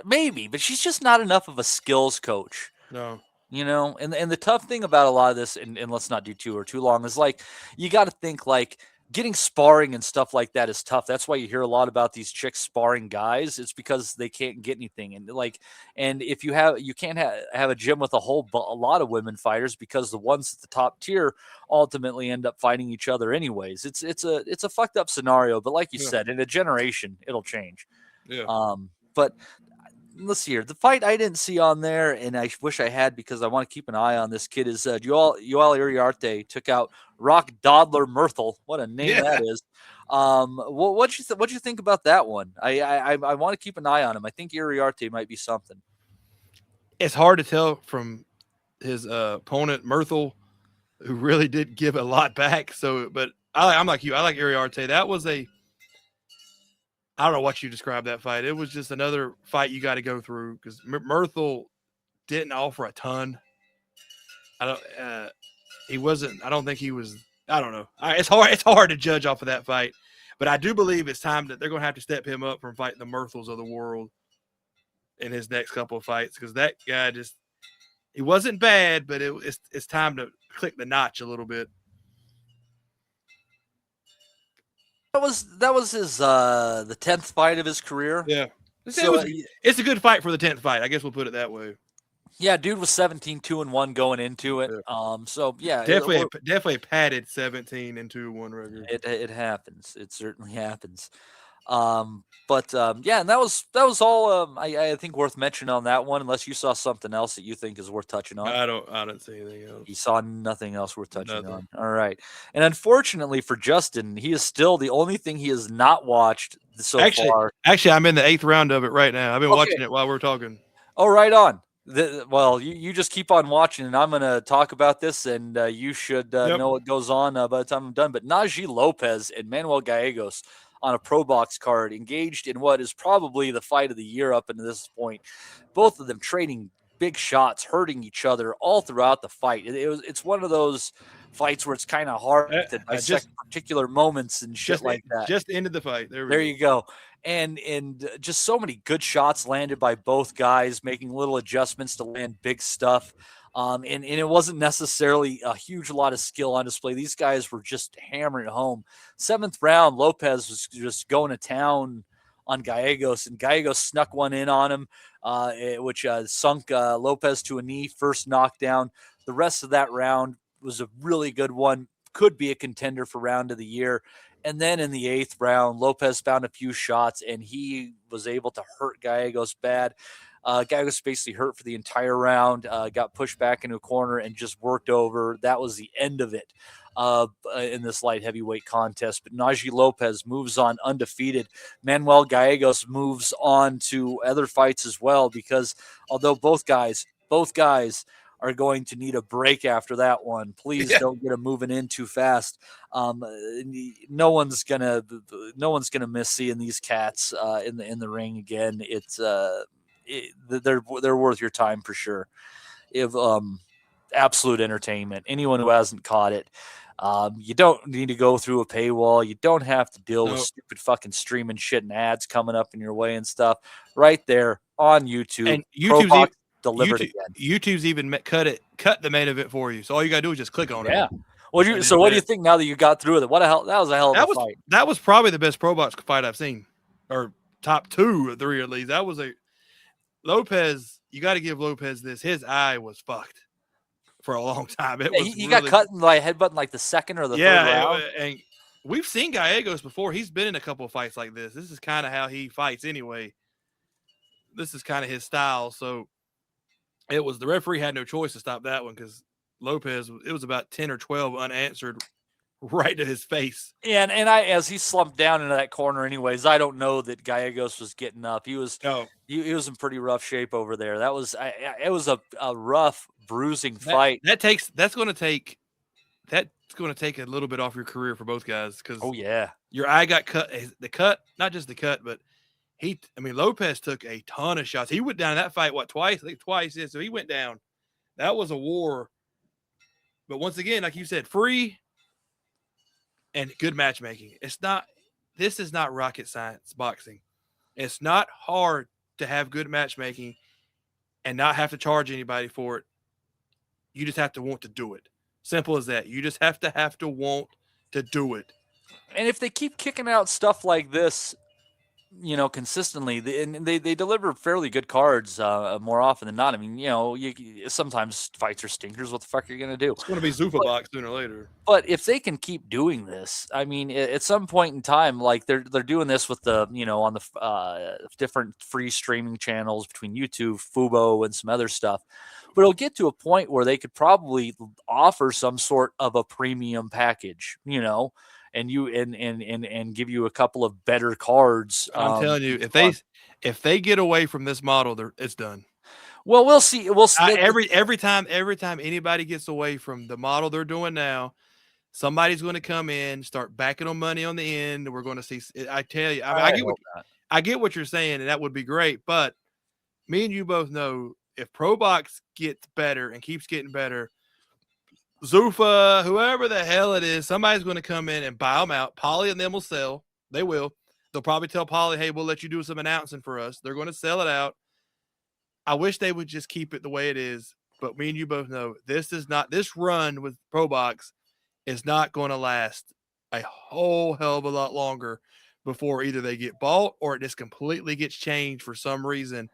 Maybe, but she's just not enough of a skills coach. no. You know, and the tough thing about a lot of this, and let's not do too long, is like you got to think like getting sparring and stuff like that is tough. That's why you hear a lot about these chicks sparring guys. It's because they can't get anything, and if you can't have a gym with a lot of women fighters, because the ones at the top tier ultimately end up fighting each other anyways. It's a fucked up scenario, but like you said, in a generation it'll change. Yeah. But let's see here. The fight I didn't see on there, and I wish I had because I want to keep an eye on this kid, is Yoel Iriarte took out Rock Dodler Myrtle. What a name that is. What'd you think about that one? I want to keep an eye on him. I think Iriarte might be something. It's hard to tell from his opponent, Myrtle, who really did give a lot back. So, but I'm like you. I like Iriarte. That was I don't know what you described that fight. It was just another fight you got to go through because Myrtle didn't offer a ton. He wasn't. I don't think he was. I don't know. It's hard to judge off of that fight, but I do believe it's time that they're going to have to step him up from fighting the Myrtles of the world in his next couple of fights because that guy he wasn't bad, but it's time to click the notch a little bit. That was his the 10th fight of his career. Yeah. So, it's a good fight for the 10th fight. I guess we'll put it that way. Yeah, dude was 17-2-1 going into it. Yeah. So yeah, definitely a padded 17-2-1 record. It happens. It certainly happens. Yeah, and that was all I think worth mentioning on that one, unless you saw something else that you think is worth touching on. I don't see anything else. You saw nothing else worth touching on. All right. And unfortunately for Justin, he is still the only thing he has not watched so far. Actually, I'm in the 8th round of it right now. I've been watching it while we're talking. Oh, right on. Well, you just keep on watching, and I'm going to talk about this, and you should know what goes on by the time I'm done. But Najee Lopez and Manuel Gallegos on a Pro Box card engaged in what is probably the fight of the year up until this point. Both of them trading big shots, hurting each other all throughout the fight. It's one of those fights where it's kind of hard to dissect particular moments and shit like that. Just ended the fight. There you go. And just so many good shots landed by both guys, making little adjustments to land big stuff. And it wasn't necessarily a huge lot of skill on display. These guys were just hammering it home. 7th round, Lopez was just going to town on Gallegos, and Gallegos snuck one in on him, which sunk Lopez to a knee, first knockdown. The rest of that round was a really good one. Could be a contender for round of the year. And then in the 8th round, Lopez found a few shots, and he was able to hurt Gallegos bad. Gallegos basically hurt for the entire round, got pushed back into a corner and just worked over. That was the end of it in this light heavyweight contest. But Najee Lopez moves on undefeated. Manuel Gallegos moves on to other fights as well, because although both guys are going to need a break after that one. Please don't get them moving in too fast. No one's gonna miss seeing these cats in the ring again. They're worth your time for sure. If absolute entertainment. Anyone who hasn't caught it, you don't need to go through a paywall. You don't have to deal with stupid fucking streaming shit and ads coming up in your way and stuff. Right there on YouTube. And YouTube's delivered again. YouTube's even cut the main event for you. So all you gotta do is just click on it. Yeah. What do you think now that you got through with it? What the hell? That was a hell of a fight. That was probably the best Pro Box fight I've seen, or top 2 or 3 at least. That was Lopez. You got to give Lopez this. His eye was fucked for a long time. He got cut in like headbutt in like the 2nd or the 3rd round. And we've seen Gallegos before. He's been in a couple of fights like this. This is kind of how he fights anyway. This is kind of his style. So the referee had no choice to stop that one because Lopez, it was about 10 or 12 unanswered right to his face. Yeah, and as he slumped down into that corner anyways, I don't know that Gallegos was getting up. He was in pretty rough shape over there. It was a rough, bruising fight. That's going to take a little bit off your career for both guys because your eye got cut. The cut, not just the cut, but Lopez took a ton of shots. He went down in that fight, twice? I think twice. Yeah, so he went down. That was a war. But once again, like you said, free and good matchmaking. This is not rocket science boxing. It's not hard to have good matchmaking and not have to charge anybody for it. You just have to want to do it. Simple as that. You just have to want to do it. And if they keep kicking out stuff like this, consistently, they deliver fairly good cards more often than not. I mean, sometimes fights are stinkers. What the fuck are you going to do? It's going to be Zuffa box sooner or later. But if they can keep doing this, I mean, at some point in time, like they're doing this with the, on the different free streaming channels between YouTube, Fubo, and some other stuff. But it'll get to a point where they could probably offer some sort of a premium package, and give you a couple of better cards. I'm telling you, if they get away from this model, it's done. Well, we'll see. We'll see. Every time anybody gets away from the model they're doing now, somebody's going to come in, start backing on money on the end. We're going to see. I tell you, I get what you're saying, and that would be great. But me and you both know if ProBox gets better and keeps getting better, Zuffa, whoever the hell it is, somebody's going to come in and buy them out. Polly and them will sell. They will. They'll probably tell Polly, hey, we'll let you do some announcing for us. They're going to sell it out. I wish they would just keep it the way it is. But me and you both know this run with ProBox is not going to last a whole hell of a lot longer before either they get bought or it just completely gets changed for some reason.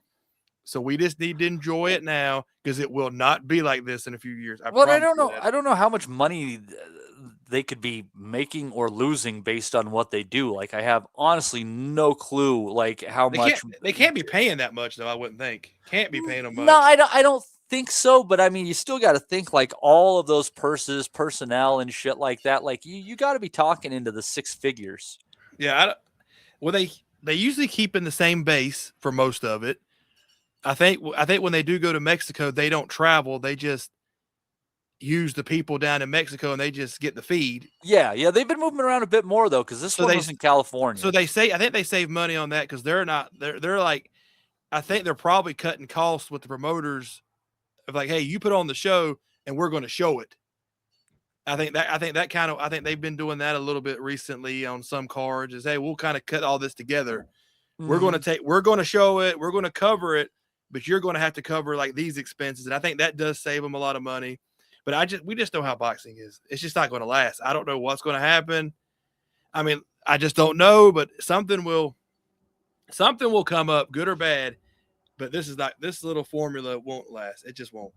So we just need to enjoy it now because it will not be like this in a few years. I don't know. I don't know how much money they could be making or losing based on what they do. Like I have honestly no clue. Like how much they can't be paying that much though. I wouldn't think can't be paying them much. No, I don't think so. But I mean, you still got to think like all of those purses, personnel, and shit like that. Like you got to be talking into the six figures. Yeah. They usually keep in the same base for most of it. I think when they do go to Mexico, they don't travel. They just use the people down in Mexico and they just get the feed. Yeah. They've been moving around a bit more though, because this one was in California. So I think they save money on that because they're like, I think they're probably cutting costs with the promoters of like, hey, you put on the show and we're going to show it. I think they've been doing that a little bit recently on some cards. Is hey, we'll kind of cut all this together. Mm-hmm. We're going to show it. We're going to cover it. But you're going to have to cover like these expenses. And I think that does save them a lot of money. But we just know how boxing is. It's just not going to last. I don't know what's going to happen. I mean, I just don't know, but something will come up, good or bad. But this little formula won't last. It just won't.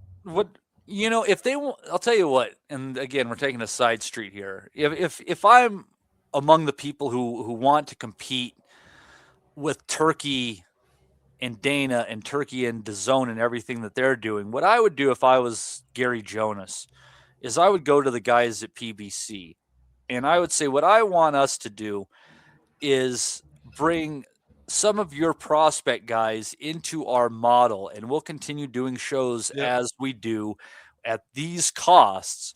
If they won't, I'll tell you what, and again, we're taking a side street here. If I'm among the people who want to compete with Turkey and Dana and Turkey and DAZN and everything that they're doing, what I would do if I was Gary Jonas is I would go to the guys at PBC and I would say, what I want us to do is bring some of your prospect guys into our model and we'll continue doing shows as we do at these costs.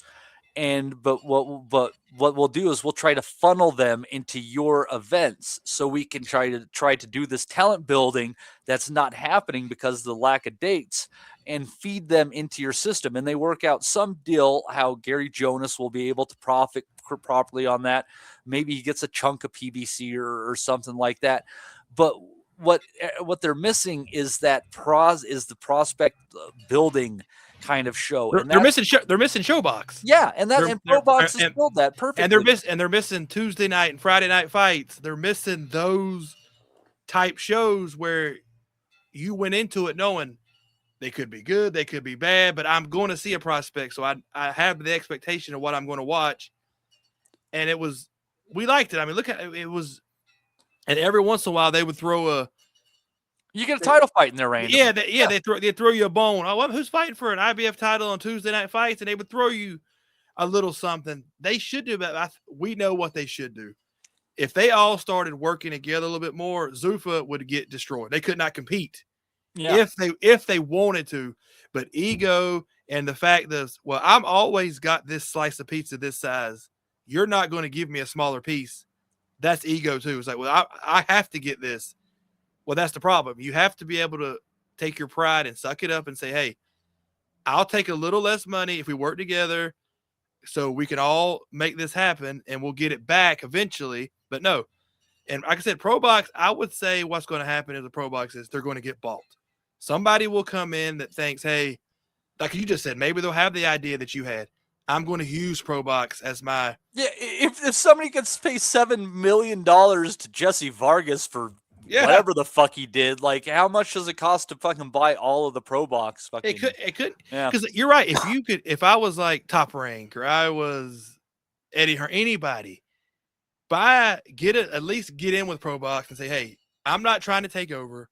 But what we'll do is we'll try to funnel them into your events so we can try to do this talent building that's not happening because of the lack of dates and feed them into your system. And they work out some deal how Gary Jonas will be able to profit properly on that. Maybe he gets a chunk of PBC or something like that. But what they're missing is the prospect building kind of show. They're missing Showbox. Yeah, and ProBox has built that perfectly. And they're missing Tuesday night and Friday night fights. They're missing those type shows where you went into it knowing they could be good, they could be bad, but I'm going to see a prospect, so I have the expectation of what I'm going to watch. And we liked it. I mean, look at it was, and every once in a while they would throw you get a title fight in there, Randy. Yeah, they throw you a bone. Oh, who's fighting for an IBF title on Tuesday night fights? And they would throw you a little something. They should do that. We know what they should do. If they all started working together a little bit more, Zuffa would get destroyed. They could not compete if they wanted to. But ego and the fact that, well, I'm always got this slice of pizza this size. You're not going to give me a smaller piece. That's ego too. It's like, well, I have to get this. Well, that's the problem. You have to be able to take your pride and suck it up and say, hey, I'll take a little less money if we work together so we can all make this happen and we'll get it back eventually. But no. And like I said, ProBox, I would say what's going to happen is the ProBox is they're going to get bought. Somebody will come in that thinks, hey, like you just said, maybe they'll have the idea that you had. I'm going to use ProBox as my. Yeah, if somebody could pay $7 million to Jesse Vargas for whatever the fuck he did, like how much does it cost to fucking buy all of the ProBox? Fucking, it could, because you're right. If I was like Top Rank or I was Eddie or anybody, at least get in with ProBox and say, hey, I'm not trying to take over.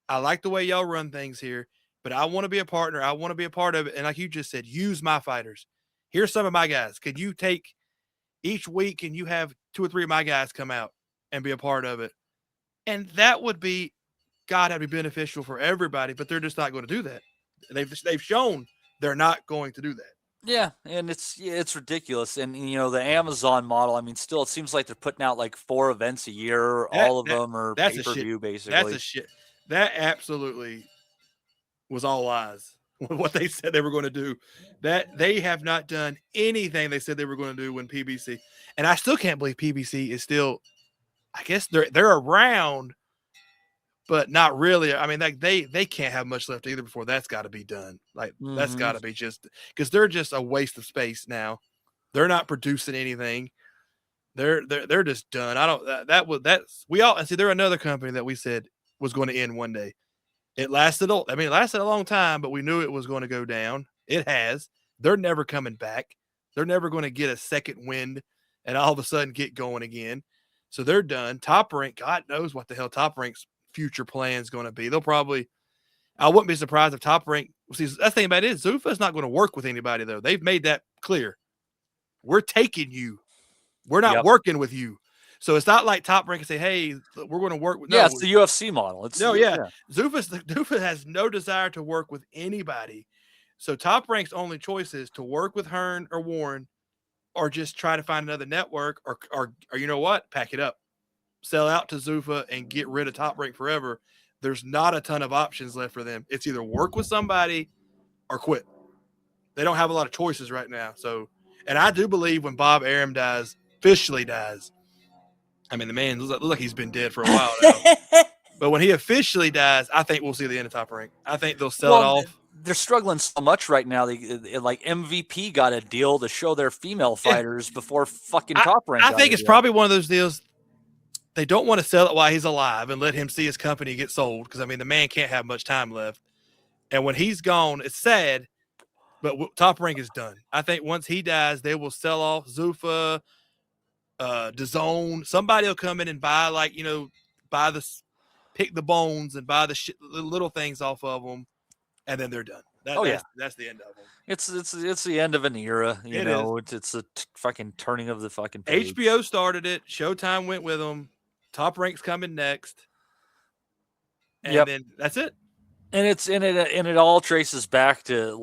I like the way y'all run things here, but I want to be a partner. I want to be a part of it. And like you just said, use my fighters. Here's some of my guys. Could you take each week and you have 2 or 3 of my guys come out and be a part of it? And that would be, God, that'd be beneficial for everybody, but they're just not going to do that. They've shown they're not going to do that. Yeah, and it's ridiculous. And the Amazon model, I mean, still it seems like they're putting out like 4 events a year. All of them are pay-per-view, basically. That's a shit. That absolutely was all lies. What they said they were going to do. That they have not done anything they said they were going to do when PBC. And I still can't believe PBC is still, I guess they're around, but not really. I mean, like they can't have much left either before that's got to be done. Like that's got to be just because they're just a waste of space now. They're not producing anything. They're just done. They're another company that we said was going to end one day. It lasted a long time, but we knew it was going to go down. It has. They're never coming back. They're never going to get a second wind and all of a sudden get going again. So they're done. Top Rank, God knows what the hell Top Rank's future plan is going to be. I wouldn't be surprised if Top Rank, see, that's the thing about it is Zuffa's not going to work with anybody, though. They've made that clear. We're taking you. We're not working with you. So it's not like Top Rank can say, hey, we're going to work with. No, it's the UFC model. Zuffa has no desire to work with anybody. So Top Rank's only choice is to work with Hearn or Warren or just try to find another network or you know what? Pack it up. Sell out to Zuffa and get rid of Top Rank forever. There's not a ton of options left for them. It's either work with somebody or quit. They don't have a lot of choices right now. So, and I do believe when Bob Arum officially dies, I mean, the man looks like he's been dead for a while now. But when he officially dies, I think we'll see the end of Top Rank. I think they'll sell it off. They're struggling so much right now. Like MVP got a deal to show their female fighters before fucking Top Rank. I think it's probably one of those deals. They don't want to sell it while he's alive and let him see his company get sold because, I mean, the man can't have much time left. And when he's gone, it's sad, but Top Rank is done. I think once he dies, they will sell off Zuffa, DAZN. Somebody will come in and buy, pick the bones and buy the little things off of them, and then they're done. That's the end of them. It's the end of an era. It's a fucking turning of the fucking page. HBO started it. Showtime went with them. Top Rank's coming next, and then that's it. And it all traces back to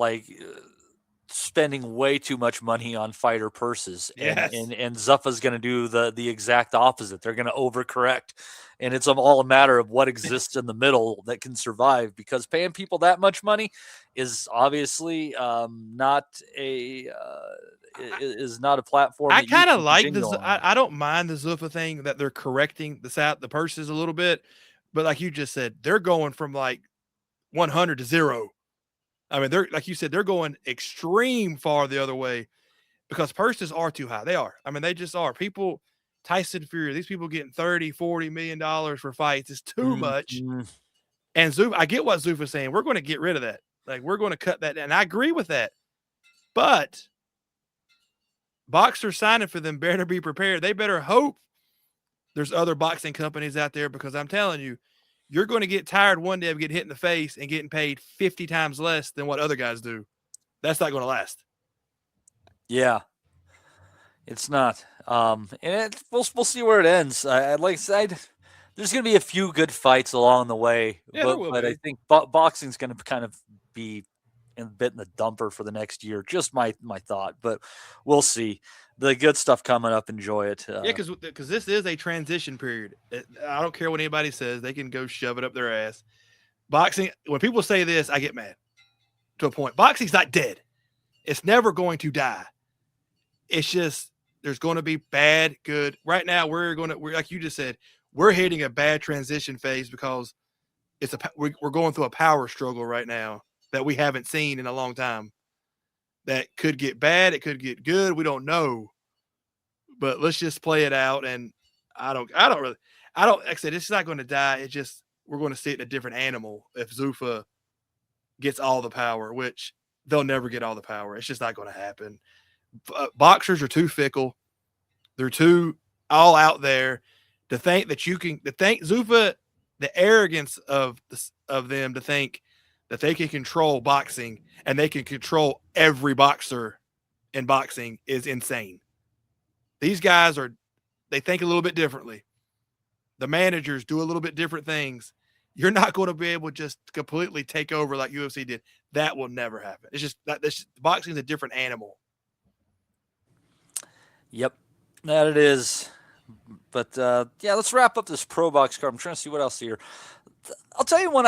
spending way too much money on fighter purses. And Zuffa's going to do the exact opposite. They're going to overcorrect. And it's all a matter of what exists in the middle that can survive, because paying people that much money is obviously not a platform. I kind of like this. I don't mind the Zuffa thing that they're correcting the purses a little bit, but like you just said, they're going from 100 to 0. I mean, they're like you said, they're going extreme far the other way because purses are too high. They are. I mean, they just are. Tyson Fury, these people getting $30-40 million for fights is too much. And Zuffa, I get what Zuffa's saying. We're going to get rid of that. We're going to cut that down. And I agree with that. But boxers signing for them better be prepared. They better hope there's other boxing companies out there, because I'm telling you, you're going to get tired one day of getting hit in the face and getting paid 50 times less than what other guys do. That's not going to last. Yeah, it's not. And we'll see where it ends. Like I said, there's going to be a few good fights along the way, but I think boxing's going to kind of be a bit in the dumper for the next year. Just my thought, but we'll see. the good stuff coming up. Enjoy it. Yeah, because this is a transition period. I don't care what anybody says; they can go shove it up their ass. Boxing. When people say this, I get mad to a point. Boxing's not dead. It's never going to die. It's just there's going to be bad, good. Right now, we're like you just said, we're hitting a bad transition phase because we're going through a power struggle right now that we haven't seen in a long time. That could get bad. It could get good. We don't know. But let's just play it out. And like I said, it's not going to die. It's just, we're going to see it in a different animal if Zuffa gets all the power, which they'll never get all the power. It's just not going to happen. Boxers are too fickle. They're too all out there to think that Zuffa, the arrogance of them to think that they can control boxing and they can control every boxer in boxing is insane. These guys they think a little bit differently. The managers do a little bit different things. You're not going to be able to just completely take over like UFC did. That will never happen. It's just boxing is a different animal. Yep, that it is. But yeah, let's wrap up this Pro Box card. I'm trying to see what else here. I'll tell you one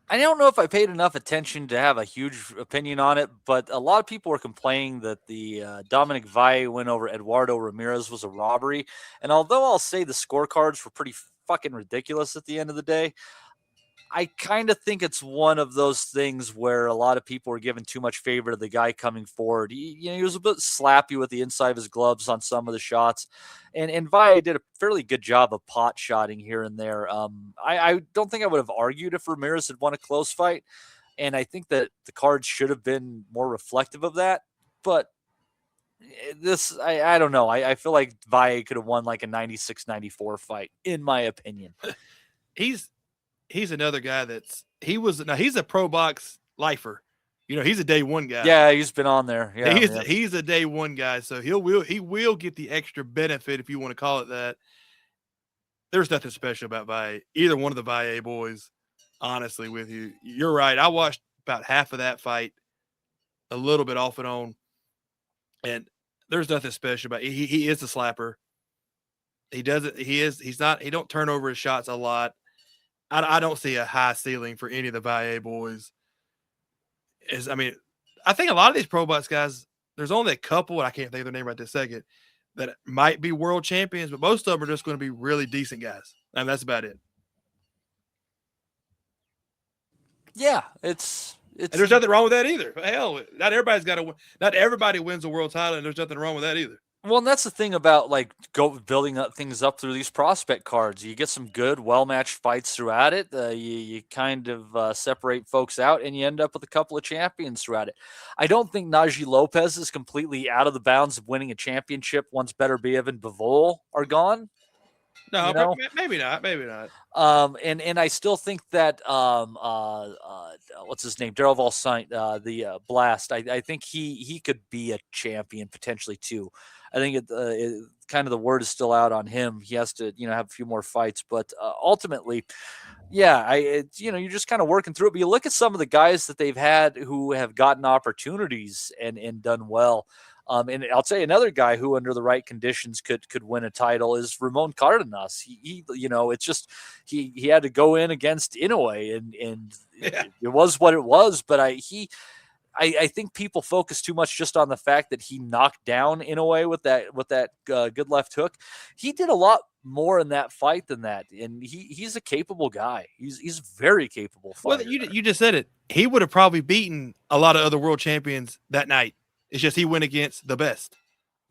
I don't know if I paid enough attention to have a huge opinion on it, but a lot of people were complaining that the Dominic Valle win over Eduardo Ramirez was a robbery. And although I'll say the scorecards were pretty fucking ridiculous at the end of the day, I kind of think it's one of those things where a lot of people were giving too much favor to the guy coming forward. He was a bit slappy with the inside of his gloves on some of the shots. And Valle did a fairly good job of pot shotting here and there. I don't think I would have argued if Ramirez had won a close fight. And I think that the cards should have been more reflective of that. But I don't know. I feel like Valle could have won like a 96-94 fight, in my opinion. He's another guy he's a Pro Box lifer. He's a day one guy. Yeah, he's been on there. Yeah, he's a day one guy, so he will get the extra benefit if you want to call it that. There's nothing special about Valle, either one of the Valle boys. Honestly, with you, you're right. I watched about half of that fight, a little bit off and on, and there's nothing special about it. He is a slapper. He doesn't. He's not. He don't turn over his shots a lot. I don't see a high ceiling for any of the Valle boys. I think a lot of these Pro Box guys, there's only a couple, and I can't think of their name right this second, that might be world champions, but most of them are just going to be really decent guys. And that's about it. Yeah, and there's nothing wrong with that either. Hell, not everybody wins a world title, and there's nothing wrong with that either. Well, and that's the thing about building up things up through these prospect cards. You get some good, well-matched fights throughout it. You kind of separate folks out, and you end up with a couple of champions throughout it. I don't think Najee Lopez is completely out of the bounds of winning a championship once Beterbiev and Bivol are gone. No, maybe not. Maybe not. And I still think that what's his name, Daryl Volsaint, the Blast. I think he could be a champion potentially too. I think it kind of the word is still out on him. He has to have a few more fights, but ultimately, yeah, you're just kind of working through it. But you look at some of the guys that they've had who have gotten opportunities and done well. And I'll tell you another guy who, under the right conditions, could win a title is Ramon Cardenas. It's just he had to go in against Inoue, and it was what it was. But I think people focus too much just on the fact that he knocked down Inoue with that good left hook. He did a lot more in that fight than that, and he's a capable guy. He's very capable fighter. Well, you just said it. He would have probably beaten a lot of other world champions that night. It's just he went against the best.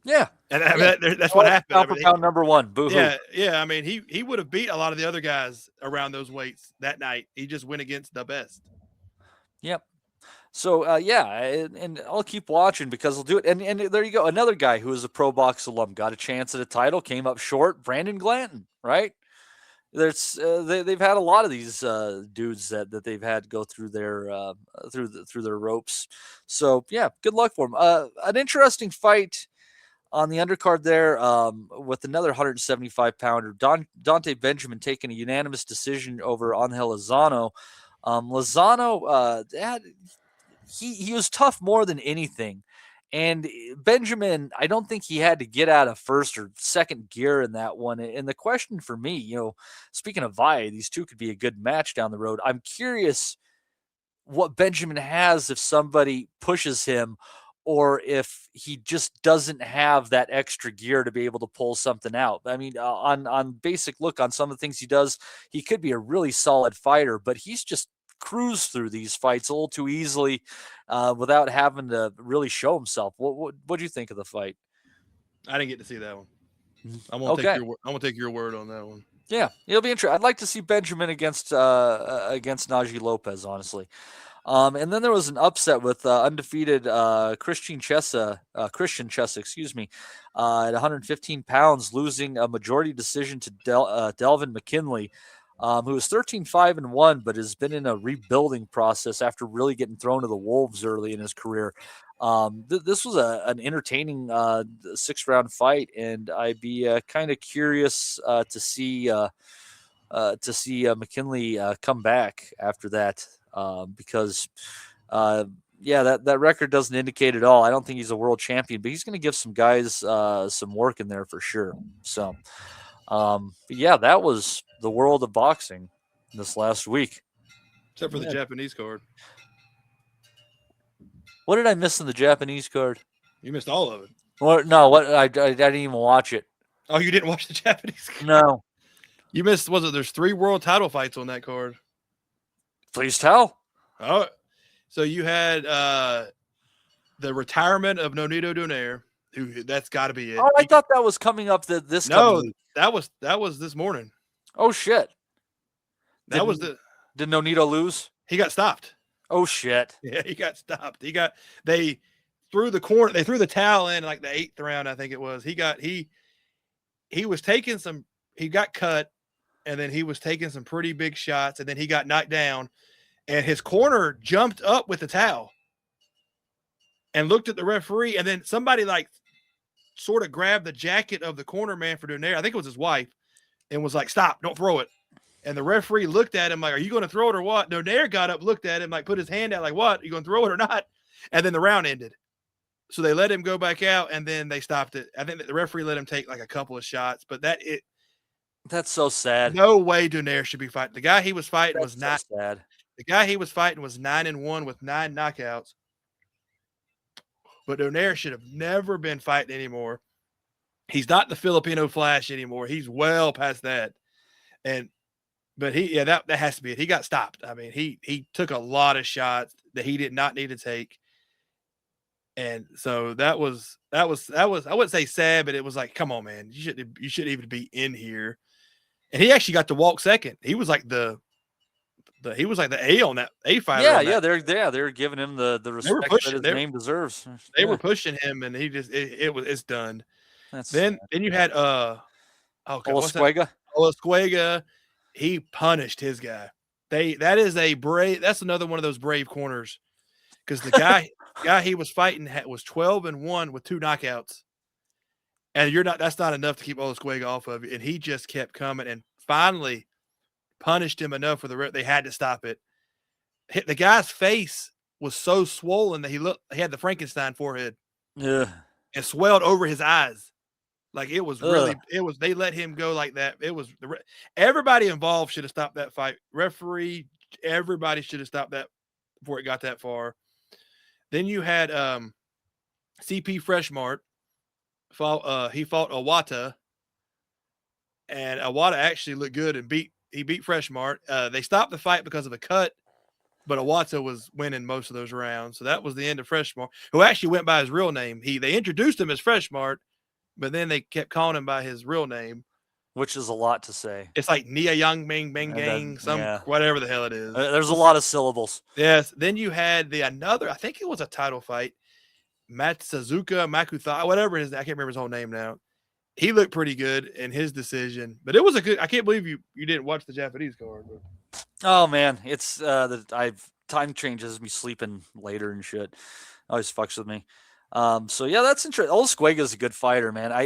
Yeah, and that's what happened. Pound number one. Boo-hoo. Yeah. He would have beat a lot of the other guys around those weights that night. He just went against the best. Yep. So and I'll keep watching because I'll do it. And there you go, another guy who is a Pro Box alum got a chance at a title, came up short. Brandon Glanton, right? There's they've had a lot of these dudes that they've had go through their through their ropes. So yeah, good luck for them. An interesting fight on the undercard there with another 175-pounder, Dante Benjamin taking a unanimous decision over Angel Lozano. Lozano he was tough more than anything. And Benjamin, I don't think he had to get out of first or second gear in that one. And the question for me, speaking of Vi, these two could be a good match down the road. I'm curious what Benjamin has if somebody pushes him, or if he just doesn't have that extra gear to be able to pull something out. I mean, on basic look, on some of the things he does, he could be a really solid fighter, but he's just cruised through these fights a little too easily without having to really show himself. What do you think of the fight? I didn't get to see that one. I'm Okay. gonna take your word on that one. Yeah, it'll be interesting. I'd like to see Benjamin against Najee Lopez, honestly. And then there was an upset with undefeated Christian Chessa, excuse me, at 115 pounds, losing a majority decision to Delvin McKinley, who is 13-5-1, but has been in a rebuilding process after really getting thrown to the wolves early in his career. This was an entertaining 6-round fight, and I'd be kind of curious to see McKinley come back after that, because that record doesn't indicate at all. I don't think he's a world champion, but he's going to give some guys some work in there for sure. So, but yeah, that was the world of boxing this last week. Except for the Japanese card. What did I miss in the Japanese card? You missed all of it. What? No, what? I didn't even watch it. Oh, you didn't watch the Japanese card? No. You missed, there's 3 world title fights on that card. Please tell. Oh, so you had the retirement of Nonito Donaire, who that's got to be it. Oh, I thought that was coming up this No, week. that was this morning. Oh shit. Did Nonito lose? He got stopped. Oh shit. Yeah, he got stopped. They threw the corner, they threw the towel in like the 8th round, I think it was. He was taking some, he got cut, and then he was taking some pretty big shots, and then he got knocked down, and his corner jumped up with the towel and looked at the referee, and then somebody like sort of grabbed the jacket of the corner man for Donaire, I think it was his wife, and was like, "Stop, don't throw it." And the referee looked at him like, "Are you going to throw it or what?" Donaire got up, looked at him, like put his hand out like, "What? Are you going to throw it or not?" And then the round ended. So they let him go back out, and then they stopped it. I think that the referee let him take like a couple of shots, but that's so sad. No way Donaire should be fighting. The guy he was fighting was not sad. The guy he was fighting was 9-1 with 9 knockouts. But Donaire should have never been fighting anymore. He's not the Filipino Flash anymore. He's well past that. But that has to be it. He got stopped. I mean, he took a lot of shots that he did not need to take. And so that was I wouldn't say sad, but it was like, come on, man, you shouldn't even be in here. And he actually got to walk second. He was like the A on that A fighter. Yeah, they're giving him the respect that his name deserves. They were pushing him, and he just it's done. Then you had Olasquega. He punished his guy. That's another one of those brave corners, because the guy he was fighting was 12-1 with 2 knockouts, and that's not enough to keep Olasquega off of you. And he just kept coming, and finally punished him enough for they had to stop it. The guy's face was so swollen that he had the Frankenstein forehead. Yeah, and swelled over his eyes. Like it was they let him go like that. Everybody involved should have stopped that fight. Referee, everybody should have stopped that before it got that far. Then you had CP Freshmart he fought Awata, and Awata actually looked good and beat Freshmart. They stopped the fight because of a cut, but Awata was winning most of those rounds. So that was the end of Freshmart, who actually went by his real name. They introduced him as Freshmart, but then they kept calling him by his real name, which is a lot to say. It's like Nia Yang Ming Bang Gang, whatever the hell it is. There's a lot of syllables. Yes. Then you had I think it was a title fight, Matsuzuka Makutha, whatever his, I can't remember his whole name now. He looked pretty good in his decision, but it was I can't believe you didn't watch the Japanese card. Oh man, it's time changes me sleeping later and shit. Always fucks with me. So yeah, that's interesting. Olasquega is a good fighter, man. I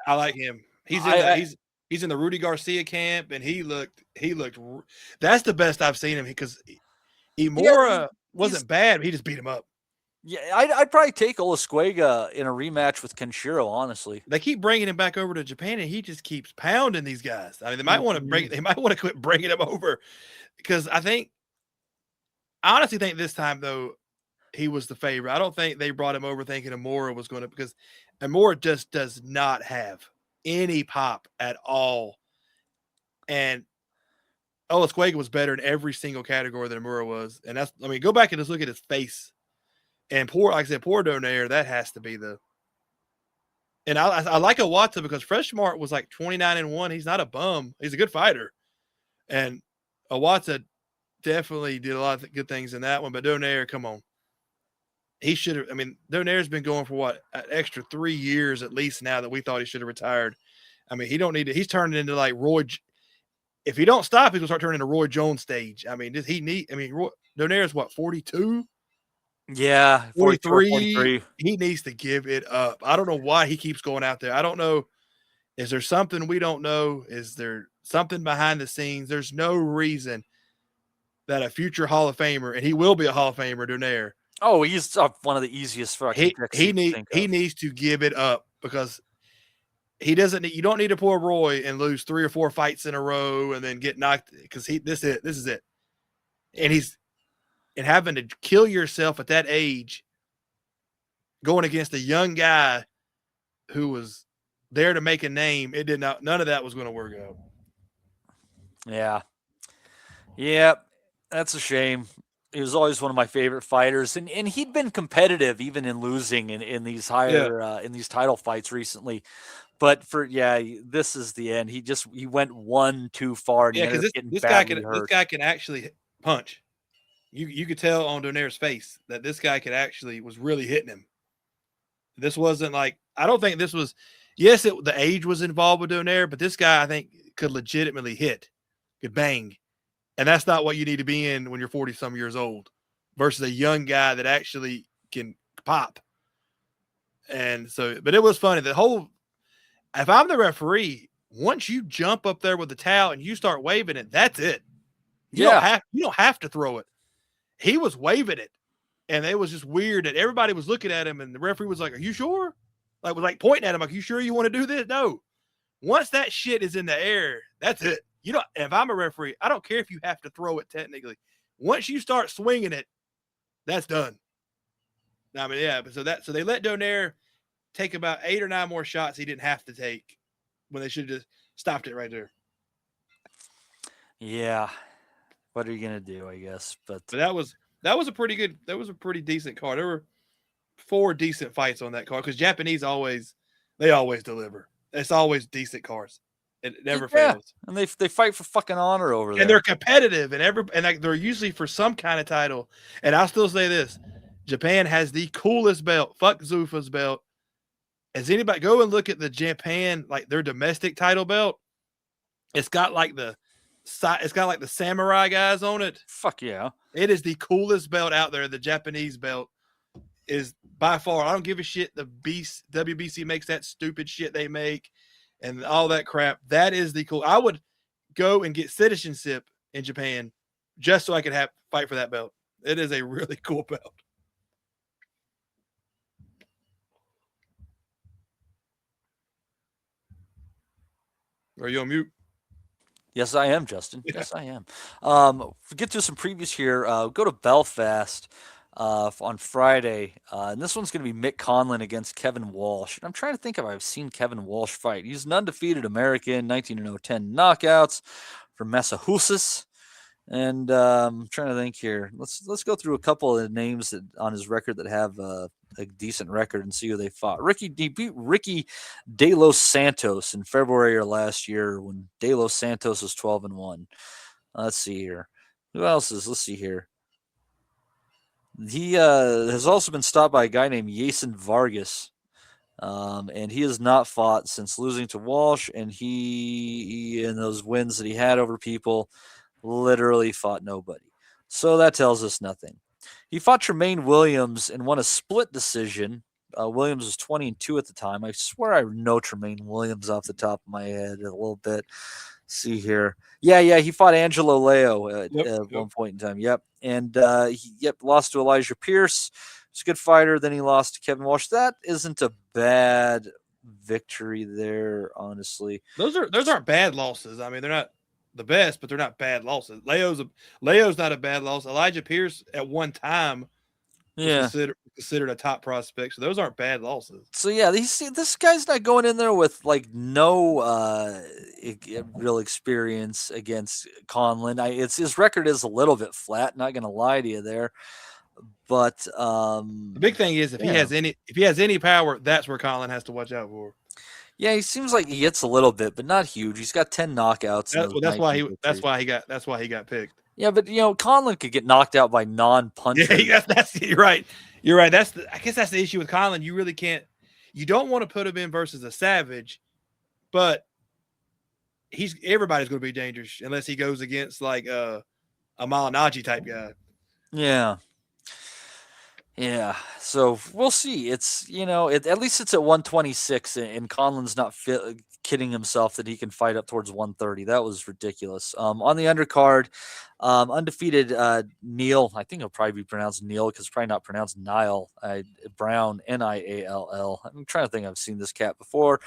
like him. He's in the Rudy Garcia camp, and he looked. That's the best I've seen him, because Imura wasn't bad. He just beat him up. Yeah, I'd probably take Olasquega in a rematch with Kenshiro, honestly. They keep bringing him back over to Japan, and he just keeps pounding these guys. I mean, they might want to bring. They might want to quit bringing him over, because I honestly think this time though he was the favorite. I don't think they brought him over thinking Amora was going to, because Amora just does not have any pop at all, and Olasquega was better in every single category than Amora was, and that's. I mean, go back and just look at his face, and like I said, poor Donaire. That has to be the. And I like Iwata because Freshmart was like 29-1. He's not a bum. He's a good fighter. And Iwata definitely did a lot of good things in that one. But Donaire, come on. He should have. I mean, Donaire's been going for what, an extra 3 years at least now that we thought he should have retired. I mean, he don't need to. He's turning into like Roy. If he don't stop, he's going to start turning into Roy Jones stage. I mean, Donaire's what, 42? Yeah, 43. He needs to give it up. I don't know why he keeps going out there. I don't know. Is there something we don't know? Is there something behind the scenes? There's no reason that a future Hall of Famer, and he will be a Hall of Famer, Donaire. Oh, he's one of the easiest fucking picks. He needs to give it up, because he doesn't. You don't need to pull Roy and lose 3 or 4 fights in a row and then get knocked, because this is it. And having to kill yourself at that age, going against a young guy who was there to make a name, none of that was going to work out. Yeah, that's a shame. He was always one of my favorite fighters, and he'd been competitive even in losing in these higher in these title fights recently. But this is the end. He went one too far. And because this guy can actually punch. You could tell on Donaire's face that this guy was really hitting him. This wasn't like, I don't think this was, yes, the age was involved with Donaire, but this guy I think could legitimately hit, could bang. And that's not what you need to be in when you're 40-some years old versus a young guy that actually can pop. And so, but it was funny. If I'm the referee, once you jump up there with the towel and you start waving it, that's it. You don't have to throw it. He was waving it, and it was just weird that everybody was looking at him, and the referee was like, "Are you sure?" Like, was like pointing at him, like, "You sure you want to do this?" No. Once that shit is in the air, that's it. If I'm a referee, I don't care if you have to throw it technically. Once you start swinging it, that's done. I mean, yeah. So they let Donaire take about 8 or 9 more shots he didn't have to take, when they should have just stopped it right there. Yeah. What are you gonna do? I guess, but that was a pretty decent card. There were 4 decent fights on that card, because Japanese always deliver. It's always decent cards. It never fails. And they fight for fucking honor over there. And they're competitive, and they're usually for some kind of title. And I'll still say this: Japan has the coolest belt. Fuck Zuffa's belt. As anybody go and look at the Japan, like their domestic title belt, it's got like the samurai guys on it. Fuck yeah. It is the coolest belt out there. The Japanese belt is by far. I don't give a shit. The WBC makes that stupid shit they make and all that crap. That is the cool. I would go and get citizenship in Japan just so I could fight for that belt. It is a really cool belt. Are you on mute? Yes, I am, Justin. Yeah. Yes, I am. Get to some previews here. Go to Belfast on Friday. And this one's going to be Mick Conlan against Kevin Walsh. And I'm trying to think if I've seen Kevin Walsh fight. He's an undefeated American, 19-0, 10 knockouts from Massachusetts. And I'm trying to think here. Let's go through a couple of names on his record that have a decent record and see who they fought. He beat Ricky De Los Santos in February of last year when De Los Santos was 12-1. Let's see here. Who else is? Let's see here. He has also been stopped by a guy named Jason Vargas. And he has not fought since losing to Walsh, and he in those wins that he had over people literally fought nobody. So that tells us nothing. He fought Tremaine Williams and won a split decision. Williams was 20-2 at the time. I swear I know Tremaine Williams off the top of my head a little bit. See here. Yeah, he fought Angelo Leo at one point in time. Yep. And he lost to Elijah Pierce, He's a good fighter. Then he lost to Kevin Walsh. That isn't a bad victory there, honestly. Those aren't bad losses. I mean, they're not the best, but they're not bad losses. Leo's not a bad loss. Elijah Pierce at one time was considered a top prospect. So those aren't bad losses. So yeah, this guy's not going in there with like no real experience against Conlan. His record is a little bit flat. Not going to lie to you there, but the big thing is if he has any power, that's where Conlan has to watch out for. Yeah, he seems like he gets a little bit, but not huge. He's got 10 knockouts. That's why he got picked. Yeah, but Conlan could get knocked out by non-punchers. Yeah, you're right. You're right. I guess that's the issue with Conlan. You really can't. You don't want to put him in versus a savage, but everybody's going to be dangerous unless he goes against like a Najee type guy. Yeah. Yeah, so we'll see. It's at least it's at 126, and Conlan's not kidding himself that he can fight up towards 130. That was ridiculous. On the undercard, undefeated Neil. I think it'll probably be pronounced Neil because it's probably not pronounced Niall. Brown, Niall. I'm trying to think. I've seen this cat before.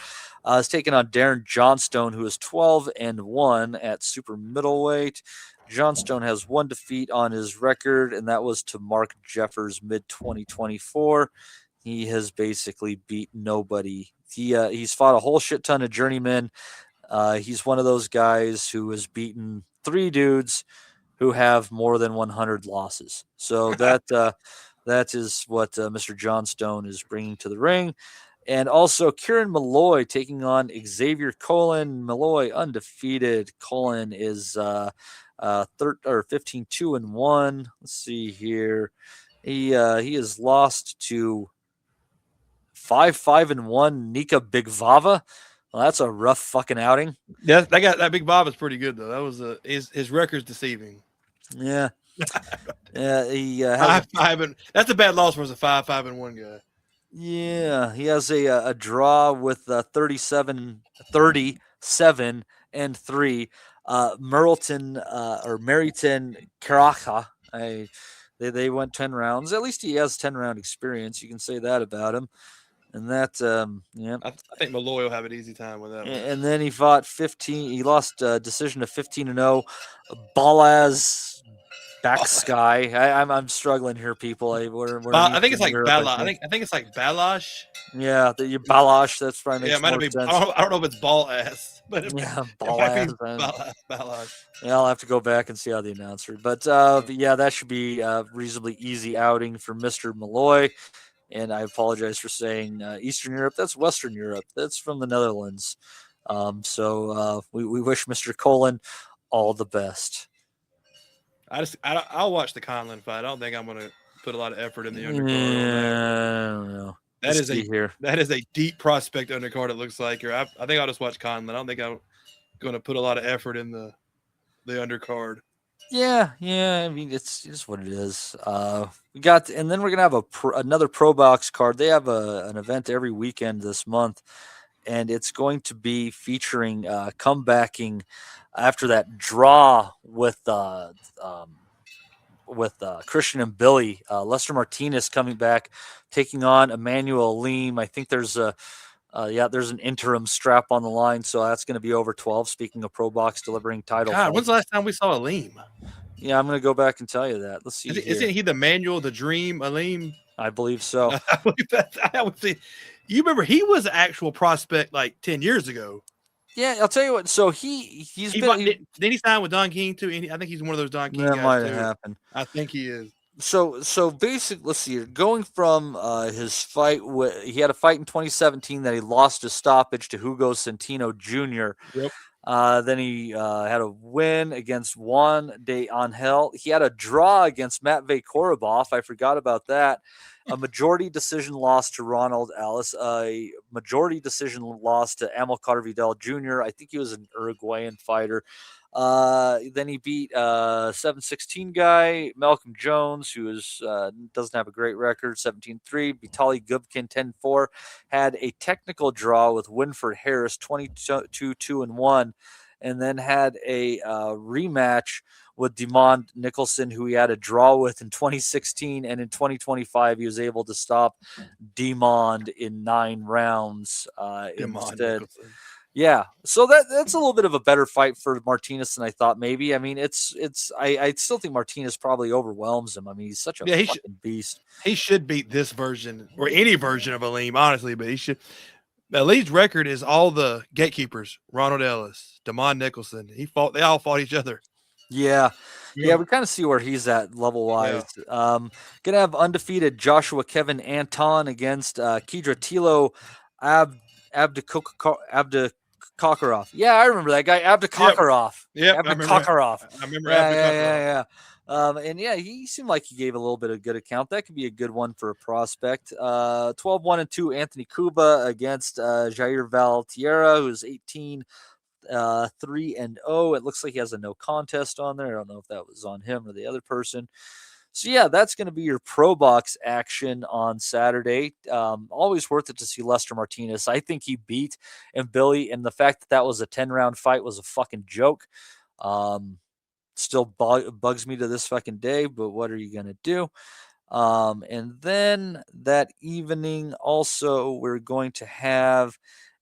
Is taking on Darren Johnstone, who is 12-1 at super middleweight. Johnstone has one defeat on his record, and that was to Mark Jeffers mid-2024. He has basically beat nobody. He's fought a whole shit ton of journeymen. He's one of those guys who has beaten 3 dudes who have more than 100 losses. So that is what Mr. Johnstone is bringing to the ring. And also Kieran Malloy taking on Xavier Conlan. Malloy undefeated. Conlan is 15-2-1. Let's see here. He has lost to 5-5-1 Nika Bigvava. Well, that's a rough fucking outing. Yeah, that Big Bob is pretty good though. That was his record's deceiving. Yeah. Yeah, he has 5-5 that's a bad loss for a 5-5-1 guy. Yeah, he has a draw with 37-3. Merriton Caraca. They went 10 rounds. At least he has 10-round experience. You can say that about him. And that, I think Malloy will have an easy time with that. And then he fought 15. He lost a decision to 15-0. Balaz Backsky. I'm struggling here, people. I think it's like Balash. I think it's like Balash. Yeah, Balash. That's probably makes it might more sense. I don't know if it's ball ass, but Balash. Yeah, I'll have to go back and see how the announcer. But yeah, that should be a reasonably easy outing for Mr. Malloy. And I apologize for saying Eastern Europe. That's Western Europe. That's from the Netherlands. So we wish Mr. Conlan all the best. I'll watch the Conlan fight. I don't think I'm going to put a lot of effort in the undercard. I don't know. That is a deep prospect undercard. It looks like. I think I'll just watch Conlan. I don't think I'm going to put a lot of effort in the undercard. Yeah. I mean, it's just what it is. We got, and then we're gonna have another Pro Box card. They have an event every weekend this month, and it's going to be featuring comebacking after that draw with Christian and Billy. Lester Martinez coming back, taking on Immanuwel Aleem. I think there's there's an interim strap on the line, so that's going to be over 12. Speaking of Pro Box delivering title. God, when's the last time we saw Aleem? Yeah, I'm going to go back and tell you that. Let's see. Isn't he the Manuel, the Dream, Aleem? I believe so. I would say. You remember he was an actual prospect like 10 years ago. Yeah, I'll tell you what. So he's been. Did he sign with Don King too? I think he's one of those Don King guys. That might have happened. I think he is. So basically, let's see. Going from his fight, he had a fight in 2017 that he lost a stoppage to Hugo Centeno Jr. Yep. Then he had a win against Juan de Angel. He had a draw against Matvey Korobov. I forgot about that. A majority decision loss to Ronald Alice. A majority decision loss to Amilcar Vidal Jr. I think he was an Uruguayan fighter. Then he beat 7-16 guy, Malcolm Jones, who doesn't have a great record, 17-3. Vitaly Gubkin, 10-4. Had a technical draw with Winford Harris, 22-2-1. and then had a rematch with Demond Nicholson, who he had a draw with in 2016, and in 2025 he was able to stop Demond in 9 rounds instead. Nicholson. Yeah, so that's a little bit of a better fight for Martinez than I thought. Maybe. I mean, I still think Martinez probably overwhelms him. I mean, he's such a fucking beast. He should beat this version or any version of Aleem, honestly. But he should. Aleem's record is all the gatekeepers: Ronald Ellis, Demond Nicholson. They all fought each other. Yeah, we kind of see where he's at level wise. Yeah. Gonna have undefeated Joshua Kevin Anton against Kedra Tilo Abdikakarov. Yeah, I remember that guy, Abdikakarov. Yeah, Abdikakarov. I remember Yeah. And yeah, he seemed like he gave a little bit of good account. That could be a good one for a prospect. 12-1-2 Anthony Cuba against Jair Valtierra, who's 18. 3-0. It looks like he has a no contest on there. I don't know if that was on him or the other person. So yeah, that's going to be your Pro Box action on Saturday. Always worth it to see Lester Martinez. I think he beat Billy, and the fact that was a 10-round fight was a fucking joke. Still bugs me to this fucking day, but what are you going to do? And then that evening also we're going to have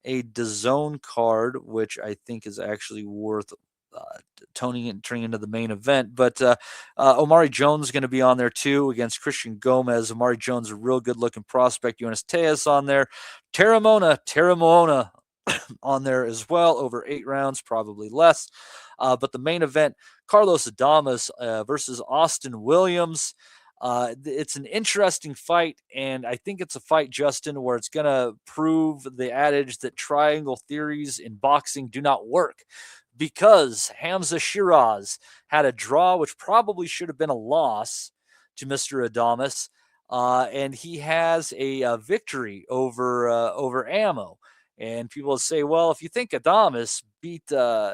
a DAZN card, which I think is actually worth turning into the main event. But Omari Jones is going to be on there too against Christian Gomez. Omari Jones, a real good looking prospect. Jonas Tejas on there. Terramona on there as well, over 8 rounds, probably less. But the main event, Carlos Adames versus Austin Williams. It's an interesting fight, and I think it's a fight, Justin, where it's going to prove the adage that triangle theories in boxing do not work, because Hamza Shiraz had a draw, which probably should have been a loss to Mr. Adames, and he has a victory over Ammo. And people will say, well, if you think Adames beat